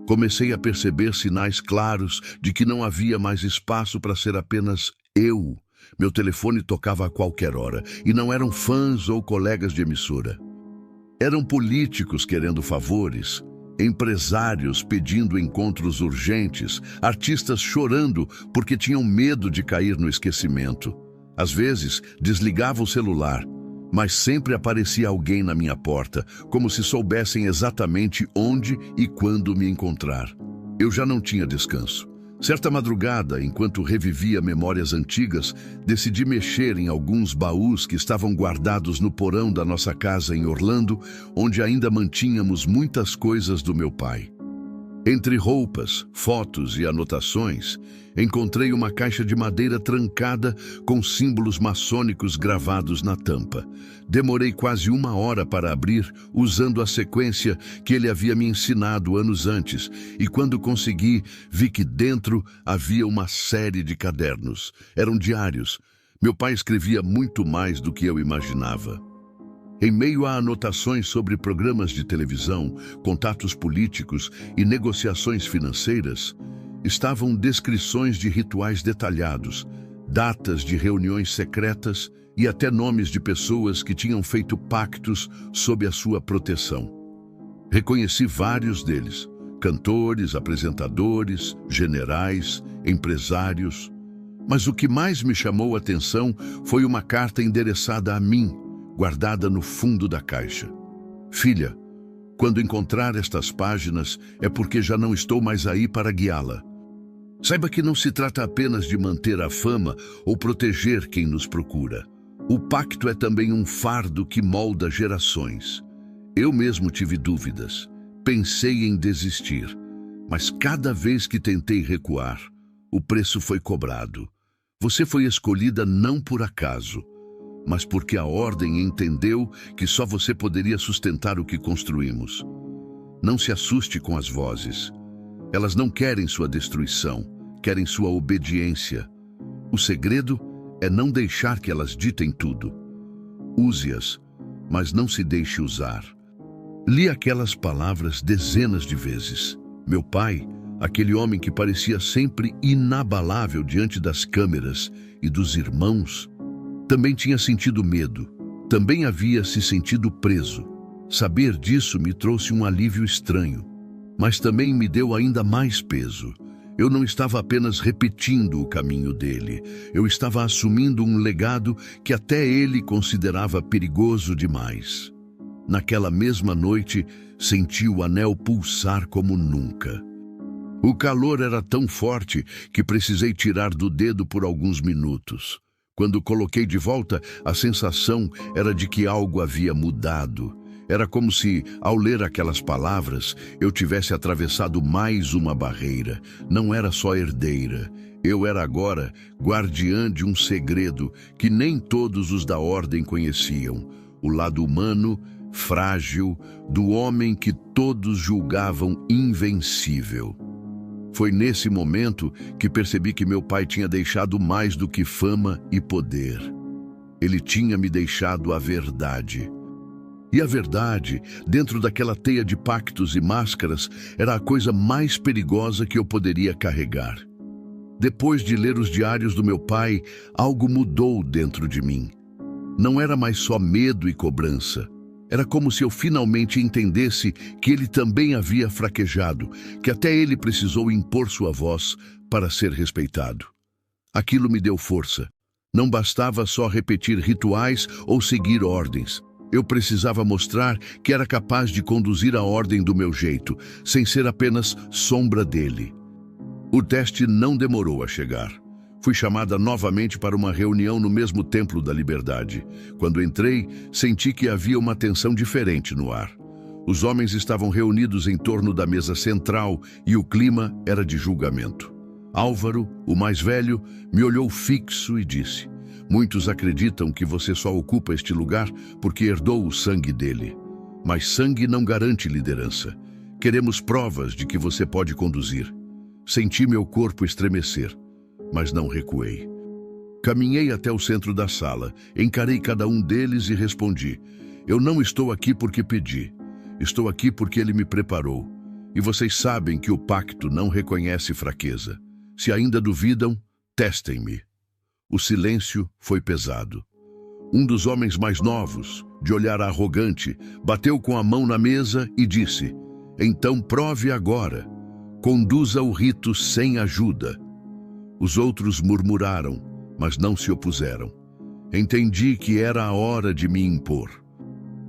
Comecei a perceber sinais claros de que não havia mais espaço para ser apenas eu. Meu telefone tocava a qualquer hora, e não eram fãs ou colegas de emissora. Eram políticos querendo favores, empresários pedindo encontros urgentes, artistas chorando porque tinham medo de cair no esquecimento. Às vezes, desligava o celular, mas sempre aparecia alguém na minha porta, como se soubessem exatamente onde e quando me encontrar. Eu já não tinha descanso. Certa madrugada, enquanto revivia memórias antigas, decidi mexer em alguns baús que estavam guardados no porão da nossa casa em Orlando, onde ainda mantínhamos muitas coisas do meu pai. Entre roupas, fotos e anotações, encontrei uma caixa de madeira trancada com símbolos maçônicos gravados na tampa. Demorei quase 1 hora para abrir, usando a sequência que ele havia me ensinado anos antes, e quando consegui, vi que dentro havia uma série de cadernos. Eram diários, Meu pai escrevia muito mais do que eu imaginava. Em meio a anotações sobre programas de televisão, contatos políticos e negociações financeiras, estavam descrições de rituais detalhados, datas de reuniões secretas e até nomes de pessoas que tinham feito pactos sob a sua proteção. Reconheci vários deles: cantores, apresentadores, generais, empresários. Mas o que mais me chamou a atenção foi uma carta endereçada a mim, guardada no fundo da caixa. Filha, quando encontrar estas páginas é porque já não estou mais aí para guiá-la. Saiba que não se trata apenas de manter a fama ou proteger quem nos procura. O pacto é também um fardo que molda gerações. Eu mesmo tive dúvidas, pensei em desistir, mas cada vez que tentei recuar, o preço foi cobrado. Você foi escolhida não por acaso, mas porque a ordem entendeu que só você poderia sustentar o que construímos. Não se assuste com as vozes. Elas não querem sua destruição, querem sua obediência. O segredo é não deixar que elas ditem tudo. Use-as, mas não se deixe usar. Li aquelas palavras dezenas de vezes. Meu pai, aquele homem que parecia sempre inabalável diante das câmeras e dos irmãos, também tinha sentido medo, também havia se sentido preso. Saber disso me trouxe um alívio estranho, mas também me deu ainda mais peso. Eu não estava apenas repetindo o caminho dele, eu estava assumindo um legado que até ele considerava perigoso demais. Naquela mesma noite, senti o anel pulsar como nunca. O calor era tão forte que precisei tirar do dedo por alguns minutos. Quando coloquei de volta, a sensação era de que algo havia mudado. Era como se, ao ler aquelas palavras, eu tivesse atravessado mais uma barreira. Não era só herdeira. Eu era agora guardiã de um segredo que nem todos os da ordem conheciam. O lado humano, frágil, do homem que todos julgavam invencível. Foi nesse momento que percebi que meu pai tinha deixado mais do que fama e poder. Ele tinha me deixado a verdade. E a verdade, dentro daquela teia de pactos e máscaras, era a coisa mais perigosa que eu poderia carregar. Depois de ler os diários do meu pai, algo mudou dentro de mim. Não era mais só medo e cobrança. Era como se eu finalmente entendesse que ele também havia fraquejado, que até ele precisou impor sua voz para ser respeitado. Aquilo me deu força. Não bastava só repetir rituais ou seguir ordens. Eu precisava mostrar que era capaz de conduzir a ordem do meu jeito, sem ser apenas sombra dele. O teste não demorou a chegar. Fui chamada novamente para uma reunião no mesmo Templo da Liberdade. Quando entrei, senti que havia uma tensão diferente no ar. Os homens estavam reunidos em torno da mesa central e o clima era de julgamento. Álvaro, o mais velho, me olhou fixo e disse: "Muitos acreditam que você só ocupa este lugar porque herdou o sangue dele. Mas sangue não garante liderança. Queremos provas de que você pode conduzir." Senti meu corpo estremecer, mas não recuei. Caminhei até o centro da sala, encarei cada um deles e respondi: "Eu não estou aqui porque pedi. Estou aqui porque ele me preparou. E vocês sabem que o pacto não reconhece fraqueza. Se ainda duvidam, testem-me." O silêncio foi pesado. Um dos homens mais novos, de olhar arrogante, bateu com a mão na mesa e disse: "Então prove agora. Conduza o rito sem ajuda." Os outros murmuraram, mas não se opuseram. Entendi que era a hora de me impor.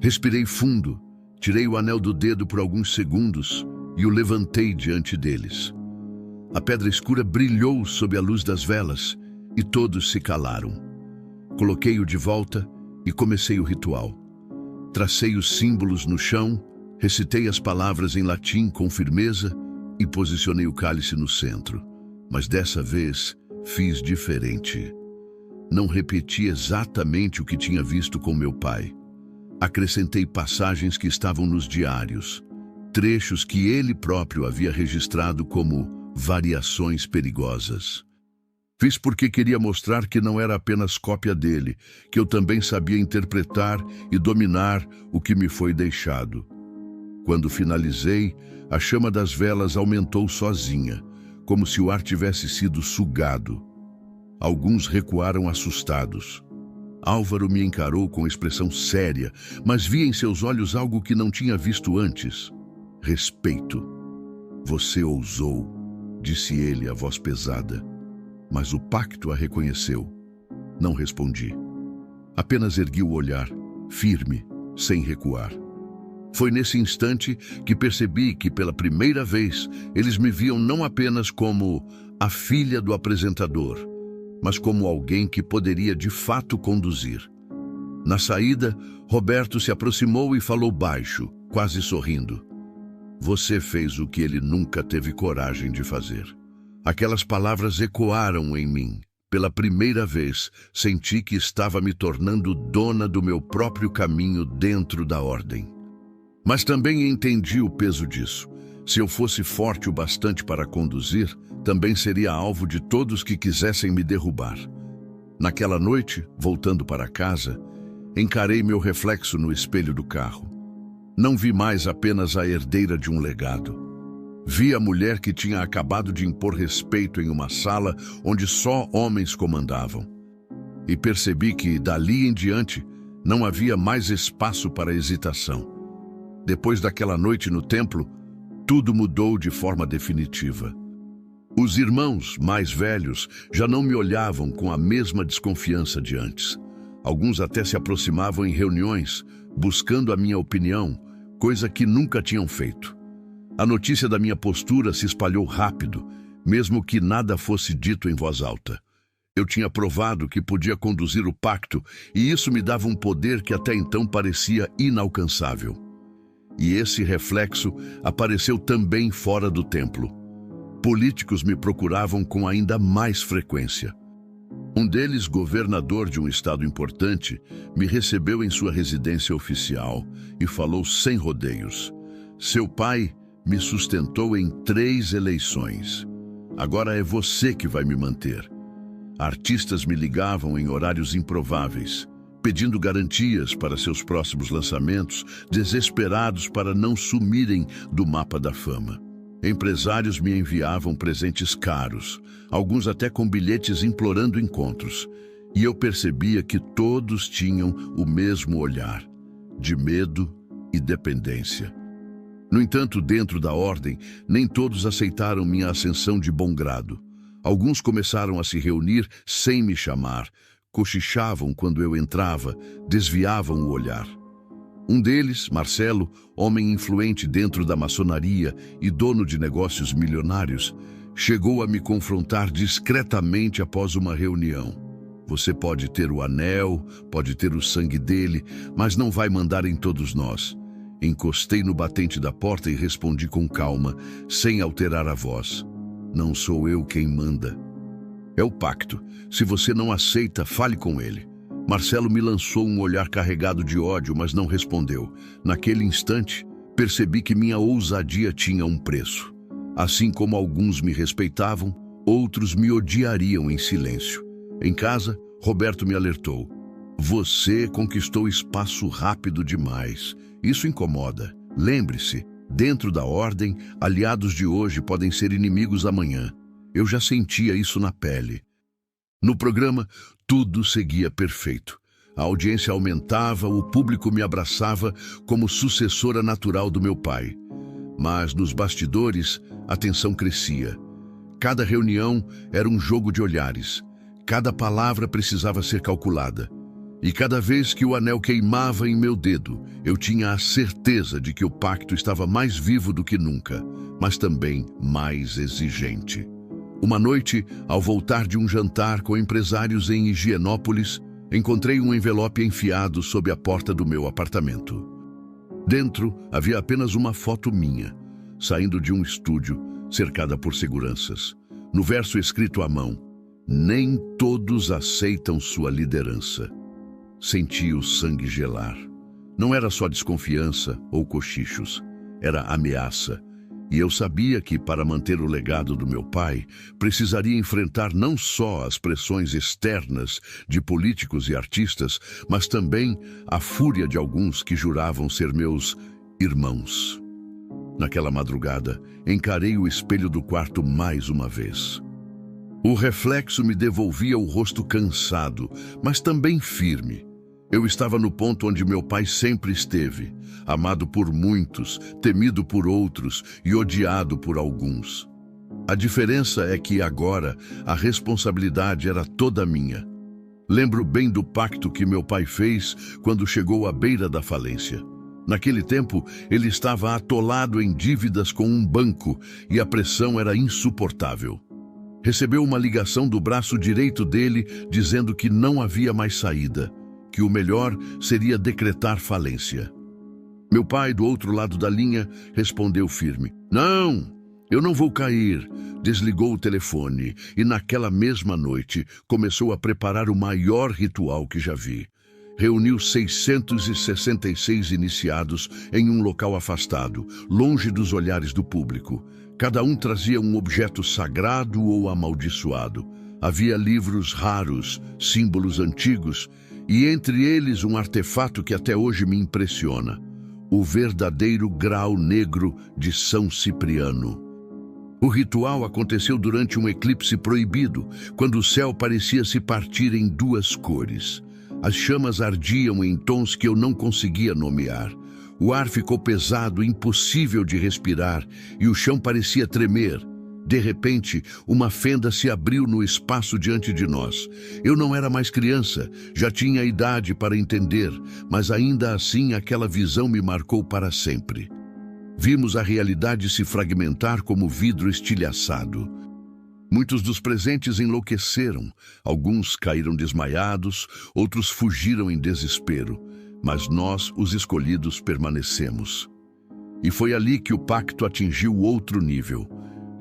Respirei fundo, tirei o anel do dedo por alguns segundos e o levantei diante deles. A pedra escura brilhou sob a luz das velas e todos se calaram. Coloquei-o de volta e comecei o ritual. Tracei os símbolos no chão, recitei as palavras em latim com firmeza e posicionei o cálice no centro. Mas dessa vez fiz diferente. Não repeti exatamente o que tinha visto com meu pai. Acrescentei passagens que estavam nos diários, trechos que ele próprio havia registrado como variações perigosas. Fiz porque queria mostrar que não era apenas cópia dele, que eu também sabia interpretar e dominar o que me foi deixado. Quando finalizei, a chama das velas aumentou sozinha, como se o ar tivesse sido sugado. Alguns recuaram assustados. Álvaro me encarou com expressão séria, mas vi em seus olhos algo que não tinha visto antes. Respeito. Você ousou, disse ele, a voz pesada. Mas o pacto a reconheceu. Não respondi. Apenas ergui o olhar, firme, sem recuar. Foi nesse instante que percebi que, pela primeira vez, eles me viam não apenas como a filha do apresentador, mas como alguém que poderia de fato conduzir. Na saída, Roberto se aproximou e falou baixo, quase sorrindo. Você fez o que ele nunca teve coragem de fazer. Aquelas palavras ecoaram em mim. Pela primeira vez, senti que estava me tornando dona do meu próprio caminho dentro da ordem. Mas também entendi o peso disso. Se eu fosse forte o bastante para conduzir, também seria alvo de todos que quisessem me derrubar. Naquela noite, voltando para casa, encarei meu reflexo no espelho do carro. Não vi mais apenas a herdeira de um legado. Vi a mulher que tinha acabado de impor respeito em uma sala onde só homens comandavam. E percebi que, dali em diante, não havia mais espaço para hesitação. Depois daquela noite no templo, tudo mudou de forma definitiva. Os irmãos mais velhos já não me olhavam com a mesma desconfiança de antes. Alguns até se aproximavam em reuniões, buscando a minha opinião, coisa que nunca tinham feito. A notícia da minha postura se espalhou rápido, mesmo que nada fosse dito em voz alta. Eu tinha provado que podia conduzir o pacto, e isso me dava um poder que até então parecia inalcançável. E esse reflexo apareceu também fora do templo. Políticos me procuravam com ainda mais frequência. Um deles, governador de um estado importante, me recebeu em sua residência oficial e falou sem rodeios. Seu pai me sustentou em 3 eleições. Agora é você que vai me manter. Artistas me ligavam em horários improváveis, pedindo garantias para seus próximos lançamentos, desesperados para não sumirem do mapa da fama. Empresários me enviavam presentes caros, alguns até com bilhetes implorando encontros, e eu percebia que todos tinham o mesmo olhar, de medo e dependência. No entanto, dentro da ordem, nem todos aceitaram minha ascensão de bom grado. Alguns começaram a se reunir sem me chamar, cochichavam quando eu entrava, desviavam o olhar. Um deles, Marcelo, homem influente dentro da maçonaria e dono de negócios milionários, chegou a me confrontar discretamente após uma reunião. Você pode ter o anel, pode ter o sangue dele, mas não vai mandar em todos nós. Encostei no batente da porta e respondi com calma, sem alterar a voz. Não sou eu quem manda. É o pacto. Se você não aceita, fale com ele. Marcelo me lançou um olhar carregado de ódio, mas não respondeu. Naquele instante, percebi que minha ousadia tinha um preço. Assim como alguns me respeitavam, outros me odiariam em silêncio. Em casa, Roberto me alertou. Você conquistou espaço rápido demais. Isso incomoda. Lembre-se, dentro da ordem, aliados de hoje podem ser inimigos amanhã. Eu já sentia isso na pele. No programa, tudo seguia perfeito. A audiência aumentava, o público me abraçava como sucessora natural do meu pai. Mas nos bastidores, a tensão crescia. Cada reunião era um jogo de olhares. Cada palavra precisava ser calculada. E cada vez que o anel queimava em meu dedo, eu tinha a certeza de que o pacto estava mais vivo do que nunca, mas também mais exigente. Uma noite, ao voltar de um jantar com empresários em Higienópolis, encontrei um envelope enfiado sob a porta do meu apartamento. Dentro havia apenas uma foto minha, saindo de um estúdio, cercada por seguranças. No verso escrito à mão, nem todos aceitam sua liderança. Senti o sangue gelar. Não era só desconfiança ou cochichos, era ameaça. E eu sabia que, para manter o legado do meu pai, precisaria enfrentar não só as pressões externas de políticos e artistas, mas também a fúria de alguns que juravam ser meus irmãos. Naquela madrugada, encarei o espelho do quarto mais uma vez. O reflexo me devolvia o rosto cansado, mas também firme. Eu estava no ponto onde meu pai sempre esteve, amado por muitos, temido por outros e odiado por alguns. A diferença é que agora a responsabilidade era toda minha. Lembro bem do pacto que meu pai fez quando chegou à beira da falência. Naquele tempo, ele estava atolado em dívidas com um banco e a pressão era insuportável. Recebeu uma ligação do braço direito dele dizendo que não havia mais saída, que o melhor seria decretar falência. Meu pai, do outro lado da linha, respondeu firme: "Não, eu não vou cair." Desligou o telefone e naquela mesma noite começou a preparar o maior ritual que já vi. Reuniu 666 iniciados em um local afastado, longe dos olhares do público. Cada um trazia um objeto sagrado ou amaldiçoado. Havia livros raros, símbolos antigos, e entre eles um artefato que até hoje me impressiona: o verdadeiro grau negro de São Cipriano. O ritual aconteceu durante um eclipse proibido, quando o céu parecia se partir em duas cores. As chamas ardiam em tons que eu não conseguia nomear. O ar ficou pesado, impossível de respirar, e o chão parecia tremer. De repente, uma fenda se abriu no espaço diante de nós. Eu não era mais criança, já tinha idade para entender, mas ainda assim aquela visão me marcou para sempre. Vimos a realidade se fragmentar como vidro estilhaçado. Muitos dos presentes enlouqueceram, alguns caíram desmaiados, outros fugiram em desespero, mas nós, os escolhidos, permanecemos. E foi ali que o pacto atingiu outro nível.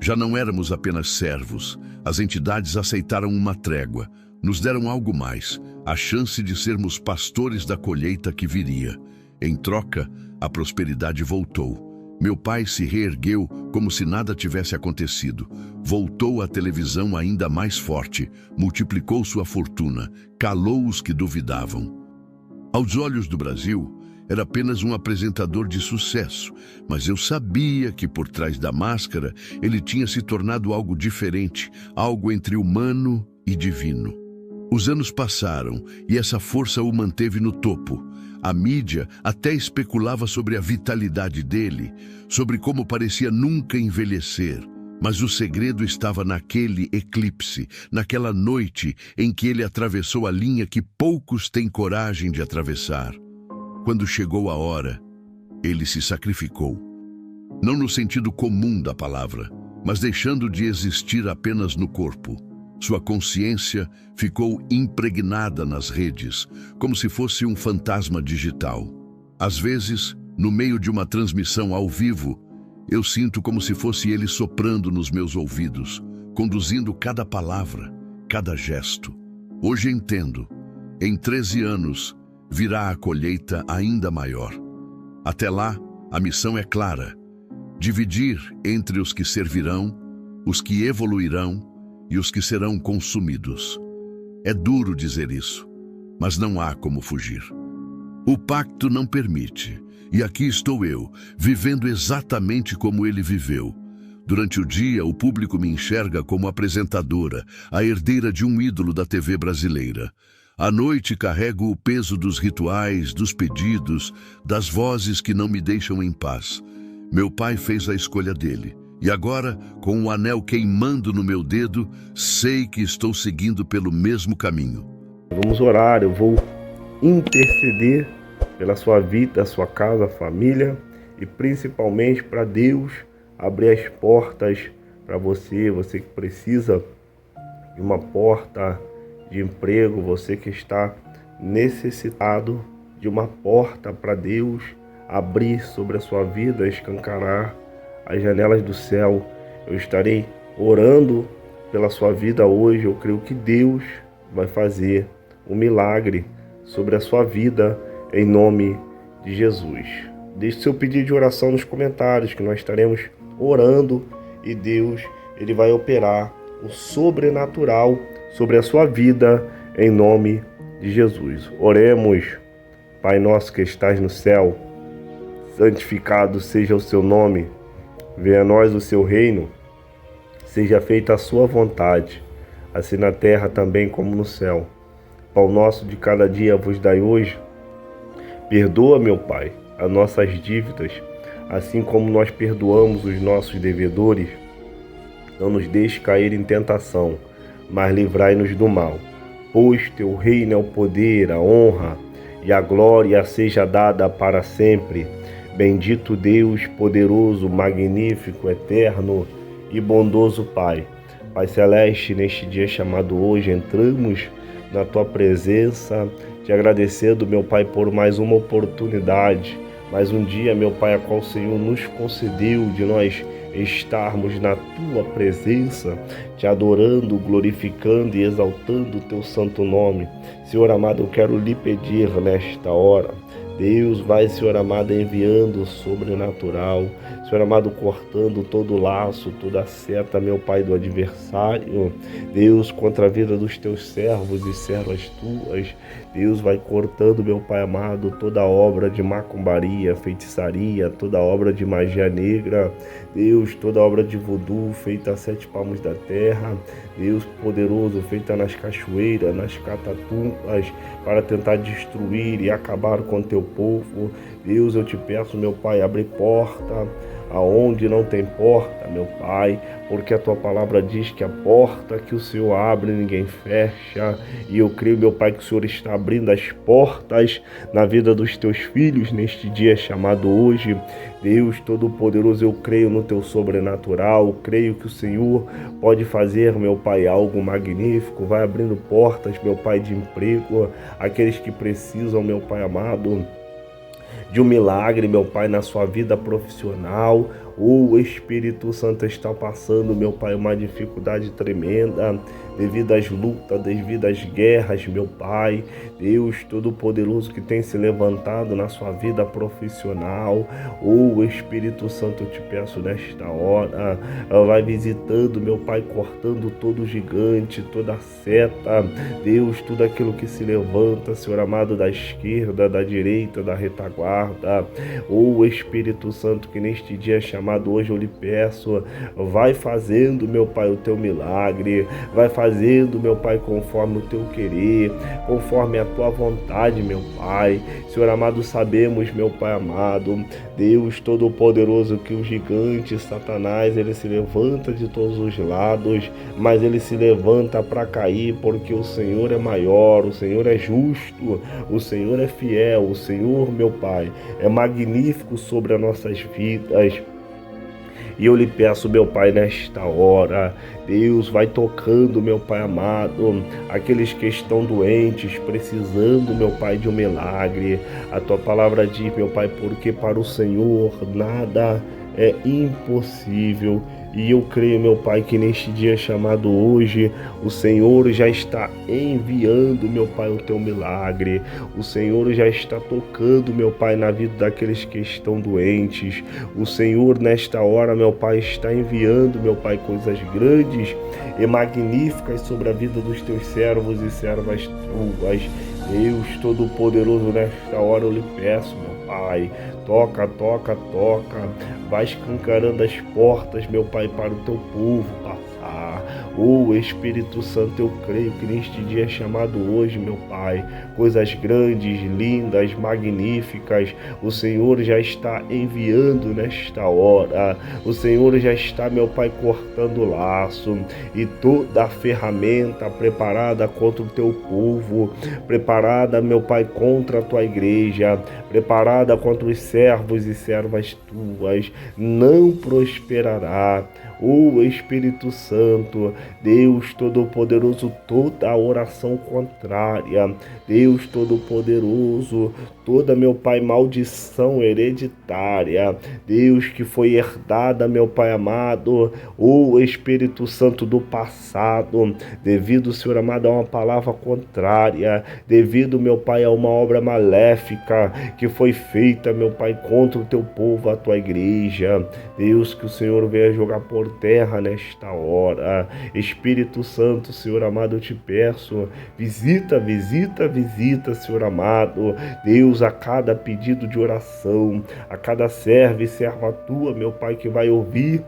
Já não éramos apenas servos, as entidades aceitaram uma trégua, nos deram algo mais, a chance de sermos pastores da colheita que viria. Em troca, a prosperidade voltou. Meu pai se reergueu como se nada tivesse acontecido. Voltou à televisão ainda mais forte, multiplicou sua fortuna, calou os que duvidavam. Aos olhos do Brasil, era apenas um apresentador de sucesso, mas eu sabia que por trás da máscara ele tinha se tornado algo diferente, algo entre humano e divino. Os anos passaram e essa força o manteve no topo. A mídia até especulava sobre a vitalidade dele, sobre como parecia nunca envelhecer. Mas o segredo estava naquele eclipse, naquela noite em que ele atravessou a linha que poucos têm coragem de atravessar. Quando chegou a hora, ele se sacrificou. Não no sentido comum da palavra, mas deixando de existir apenas no corpo. Sua consciência ficou impregnada nas redes, como se fosse um fantasma digital. Às vezes, no meio de uma transmissão ao vivo, eu sinto como se fosse ele soprando nos meus ouvidos, conduzindo cada palavra, cada gesto. Hoje entendo, em 13 anos, virá a colheita ainda maior. Até lá, a missão é clara: dividir entre os que servirão, os que evoluirão e os que serão consumidos. É duro dizer isso, mas não há como fugir. O pacto não permite, e aqui estou eu, vivendo exatamente como ele viveu. Durante o dia, o público me enxerga como apresentadora, a herdeira de um ídolo da TV brasileira. À noite, carrego o peso dos rituais, dos pedidos, das vozes que não me deixam em paz. Meu pai fez a escolha dele. E agora, com o anel queimando no meu dedo, sei que estou seguindo pelo mesmo caminho. Vamos orar, eu vou interceder pela sua vida, sua casa, família e principalmente para Deus abrir as portas para você que precisa de uma porta de emprego, você que está necessitado de uma porta para Deus abrir sobre a sua vida, escancarar as janelas do céu. Eu estarei orando pela sua vida hoje. Eu creio que Deus vai fazer um milagre sobre a sua vida em nome de Jesus. Deixe seu pedido de oração nos comentários que nós estaremos orando, e Deus, Ele vai operar o sobrenatural sobre a sua vida, em nome de Jesus. Oremos. Pai nosso que estás no céu, santificado seja o seu nome, venha a nós o seu reino, seja feita a sua vontade, assim na terra também como no céu. Pão nosso de cada dia vos dai hoje. Perdoa, meu Pai, as nossas dívidas, assim como nós perdoamos os nossos devedores. Não nos deixe cair em tentação, mas livrai-nos do mal. Pois teu reino é o poder, a honra e a glória seja dada para sempre. Bendito Deus, poderoso, magnífico, eterno e bondoso Pai. Pai Celeste, neste dia chamado hoje, entramos na Tua presença, te agradecendo, meu Pai, por mais uma oportunidade, mais um dia, meu Pai, a qual o Senhor nos concedeu de nós estarmos na Tua presença, te adorando, glorificando e exaltando o Teu santo nome. Senhor amado, eu quero lhe pedir nesta hora, Deus vai, Senhor amado, enviando o sobrenatural, Senhor amado, cortando todo o laço, toda a seta, meu Pai, do adversário, Deus, contra a vida dos teus servos e servas tuas, Deus vai cortando, meu Pai amado, toda obra de macumbaria, feitiçaria, toda obra de magia negra, Deus, toda obra de voodoo feita a 7 palmos da terra, Deus poderoso, feita nas cachoeiras, nas catatumbas, para tentar destruir e acabar com teu povo. Deus, eu te peço, meu Pai, abre porta aonde não tem porta, meu Pai, porque a Tua palavra diz que a porta que o Senhor abre ninguém fecha, e eu creio, meu Pai, que o Senhor está abrindo as portas na vida dos Teus filhos neste dia chamado hoje. Deus Todo-Poderoso, eu creio no Teu sobrenatural, creio que o Senhor pode fazer, meu Pai, algo magnífico, vai abrindo portas, meu Pai, de emprego, aqueles que precisam, meu Pai amado, de um milagre, meu Pai, na sua vida profissional. O Espírito Santo está passando, meu Pai, uma dificuldade tremenda devido às lutas, devido às guerras, meu Pai. Deus Todo-Poderoso que tem se levantado na sua vida profissional. O Espírito Santo, eu te peço nesta hora, vai visitando, meu Pai, cortando todo gigante, toda seta. Deus, tudo aquilo que se levanta, Senhor amado, da esquerda, da direita, da retaguarda. O Espírito Santo que neste dia chamado hoje eu lhe peço, vai fazendo, meu Pai, o teu milagre, vai fazendo, meu Pai, conforme o teu querer, conforme a tua vontade, meu Pai. Senhor amado, sabemos, meu Pai amado, Deus Todo-Poderoso, que o gigante Satanás, ele se levanta de todos os lados, mas ele se levanta para cair, porque o Senhor é maior, o Senhor é justo, o Senhor é fiel, o Senhor, meu Pai, é magnífico sobre as nossas vidas. E eu lhe peço, meu Pai, nesta hora, Deus, vai tocando, meu Pai amado, aqueles que estão doentes, precisando, meu Pai, de um milagre. A tua palavra diz, meu Pai, porque para o Senhor nada é impossível. E eu creio, meu Pai, que neste dia chamado hoje, o Senhor já está enviando, meu Pai, o teu milagre. O Senhor já está tocando, meu Pai, na vida daqueles que estão doentes. O Senhor, nesta hora, meu Pai, está enviando, meu Pai, coisas grandes e magníficas sobre a vida dos teus servos e servas tuas. Deus Todo-Poderoso, nesta hora eu lhe peço, meu Pai, toca, toca, toca, vai escancarando as portas, meu Pai, para o teu povo passar. Espírito Santo, eu creio que neste dia chamado hoje, meu Pai, coisas grandes, lindas, magníficas, o Senhor já está enviando nesta hora. O Senhor já está, meu Pai, cortando o laço e toda a ferramenta preparada contra o teu povo, preparada, meu Pai, contra a tua igreja, preparada contra os servos e servas tuas, não prosperará. Ô Espírito Santo, Deus Todo-Poderoso, toda oração contrária, Deus Todo-Poderoso, toda, meu Pai, maldição hereditária, Deus, que foi herdada, meu Pai amado, ô Espírito Santo do passado, devido, Senhor amado, a uma palavra contrária, devido, meu Pai, a uma obra maléfica que foi feita, meu Pai, contra o teu povo, a tua igreja, Deus, que o Senhor venha jogar por terra nesta hora. Espírito Santo, Senhor amado, eu te peço, visita, Senhor amado, Deus, a cada pedido de oração, a cada servo e serva tua, meu Pai, que vai ouvir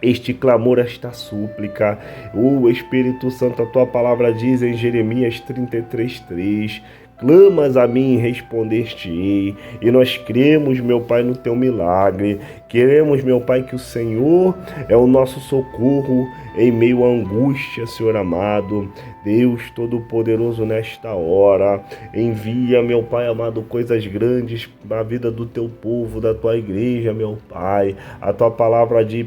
este clamor, esta súplica. O Espírito Santo, a tua palavra diz em Jeremias 33:3, clamas a mim e respondeste-ei, e nós cremos, meu Pai, no teu milagre. Queremos, meu Pai, que o Senhor é o nosso socorro em meio à angústia, Senhor amado. Deus Todo-Poderoso, nesta hora, envia, meu Pai amado, coisas grandes na vida do teu povo, da tua igreja, meu Pai. A tua palavra diz,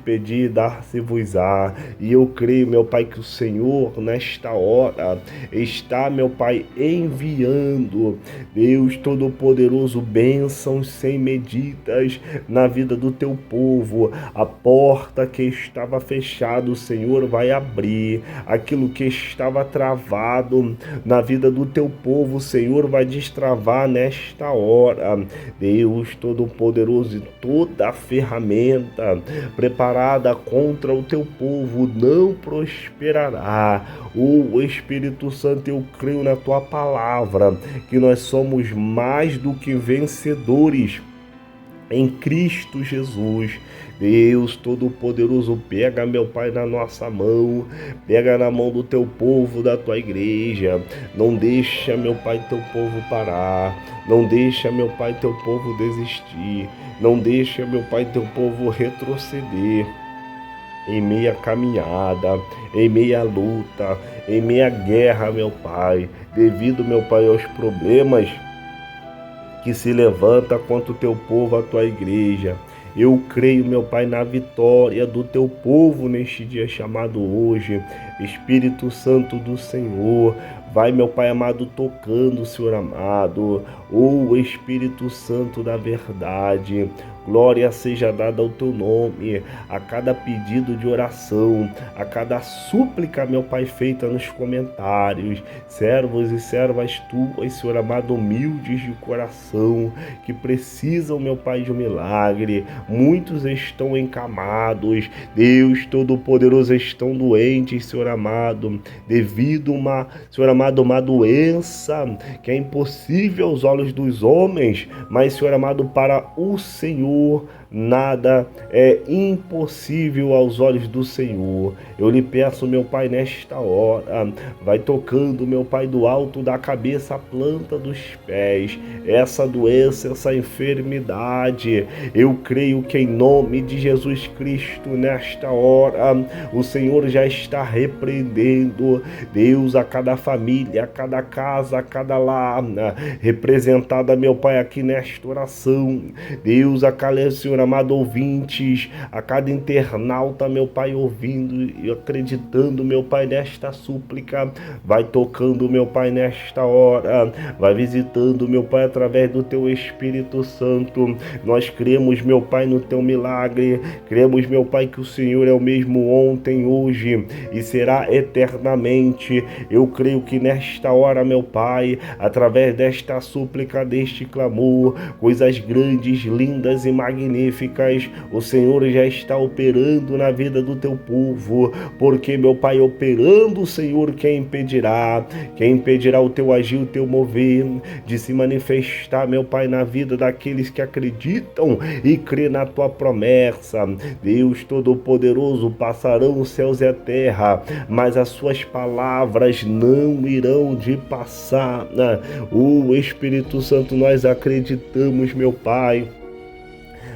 pedi, dar-se-vos-á. E eu creio, meu Pai, que o Senhor, nesta hora, está, meu Pai, enviando, Deus Todo-Poderoso, bênçãos sem medidas na vida do teu povo. A porta que estava fechada, o Senhor vai abrir. Aquilo que estava travado na vida do teu povo, o Senhor vai destravar nesta hora. Deus Todo-Poderoso, e toda a ferramenta preparada contra o teu povo não prosperará. O Espírito Santo, eu creio na tua palavra, que nós somos mais do que vencedores em Cristo Jesus. Deus Todo-Poderoso, pega, meu Pai, na nossa mão, pega na mão do teu povo, da tua igreja. Não deixa, meu Pai, teu povo parar. Não deixa, meu Pai, teu povo desistir. Não deixa, meu Pai, teu povo retroceder. Em meia caminhada, em meia luta, em meia guerra, meu Pai, devido, meu Pai, aos problemas que se levanta contra o teu povo, a tua igreja. Eu creio, meu Pai, na vitória do teu povo neste dia chamado hoje. Espírito Santo do Senhor, vai, meu Pai amado, tocando, Senhor amado. Ô Espírito Santo da verdade, glória seja dada ao teu nome, a cada pedido de oração, a cada súplica, meu Pai, feita nos comentários. Servos e servas tuas, Senhor amado, humildes de coração, que precisam, meu Pai, de um milagre. Muitos estão encamados, Deus Todo-Poderoso, estão doentes, Senhor amado, devido Senhor amado, uma doença que é impossível aos olhos dos homens, mas, Senhor amado, para o Senhor nada é impossível aos olhos do Senhor. Eu lhe peço, meu Pai, nesta hora, vai tocando, meu Pai, do alto da cabeça à planta dos pés, essa doença, essa enfermidade. Eu creio que em nome de Jesus Cristo, nesta hora, o Senhor já está repreendendo, Deus, a cada família, a cada casa, a cada lar, representada, meu Pai, aqui nesta oração. Deus, a cada, Senhor amado, ouvintes, a cada internauta, meu Pai, ouvindo e acreditando, meu Pai, nesta súplica, vai tocando, meu Pai, nesta hora, vai visitando, meu Pai, através do teu Espírito Santo. Nós cremos, meu Pai, no teu milagre, cremos, meu Pai, que o Senhor é o mesmo ontem, hoje e será eternamente. Eu creio que nesta hora, meu Pai, através desta súplica, deste clamor, coisas grandes, lindas e magníficas, o Senhor já está operando na vida do teu povo, porque, meu Pai, operando, o Senhor, quem impedirá o teu agir, o teu mover, de se manifestar, meu Pai, na vida daqueles que acreditam e crê na tua promessa. Deus Todo-Poderoso, passarão os céus e a terra, mas as suas palavras não irão de passar. O Espírito Santo, nós acreditamos, meu Pai,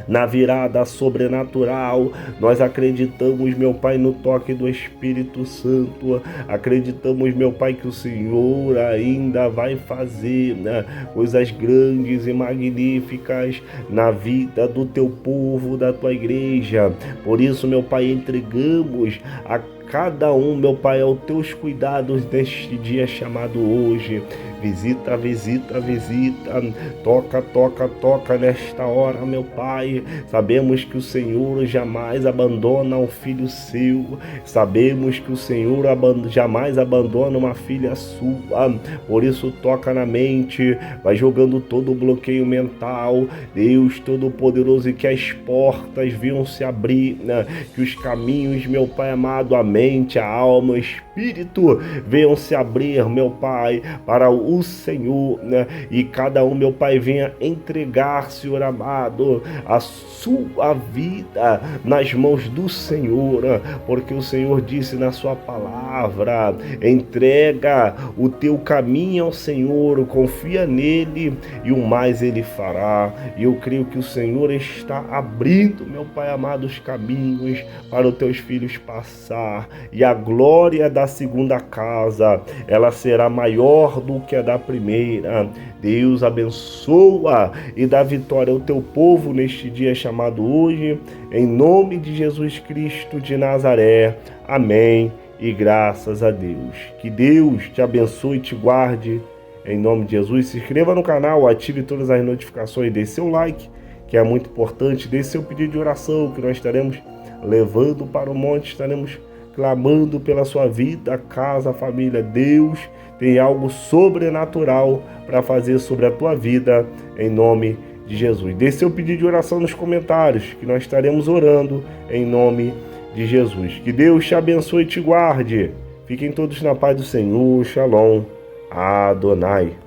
na virada sobrenatural. Nós acreditamos, meu Pai, no toque do Espírito Santo. Acreditamos, meu Pai, que o Senhor ainda vai fazer, né, coisas grandes e magníficas na vida do teu povo, da tua igreja. Por isso, meu Pai, entregamos a cada um, meu Pai, aos teus cuidados neste dia chamado hoje. Visita, visita, visita, toca, toca, toca nesta hora, meu Pai. Sabemos que o Senhor jamais abandona um filho seu, sabemos que o Senhor jamais abandona uma filha sua. Por isso, toca na mente, vai jogando todo o bloqueio mental, Deus Todo-Poderoso, e que as portas venham se abrir, né? Que os caminhos, meu Pai amado, a mente, a alma, o espírito venham se abrir, meu Pai, para o Senhor, né? E cada um, meu Pai, venha entregar, Senhor amado, a sua vida nas mãos do Senhor, porque o Senhor disse na sua palavra: entrega o teu caminho ao Senhor, confia nele e o mais ele fará. E eu creio que o Senhor está abrindo, meu Pai amado, os caminhos para os teus filhos passar, e a glória da segunda casa, ela será maior do que a da primeira. Deus abençoa e dá vitória ao teu povo neste dia chamado hoje, em nome de Jesus Cristo de Nazaré. Amém e graças a Deus. Que Deus te abençoe e te guarde, em nome de Jesus. Se inscreva no canal, ative todas as notificações, dê seu like, que é muito importante, dê seu pedido de oração, que nós estaremos levando para o monte, estaremos clamando pela sua vida, casa, família. Deus tem algo sobrenatural para fazer sobre a tua vida, em nome de Jesus. Dê seu pedido de oração nos comentários, que nós estaremos orando em nome de Jesus. Que Deus te abençoe e te guarde. Fiquem todos na paz do Senhor. Shalom. Adonai.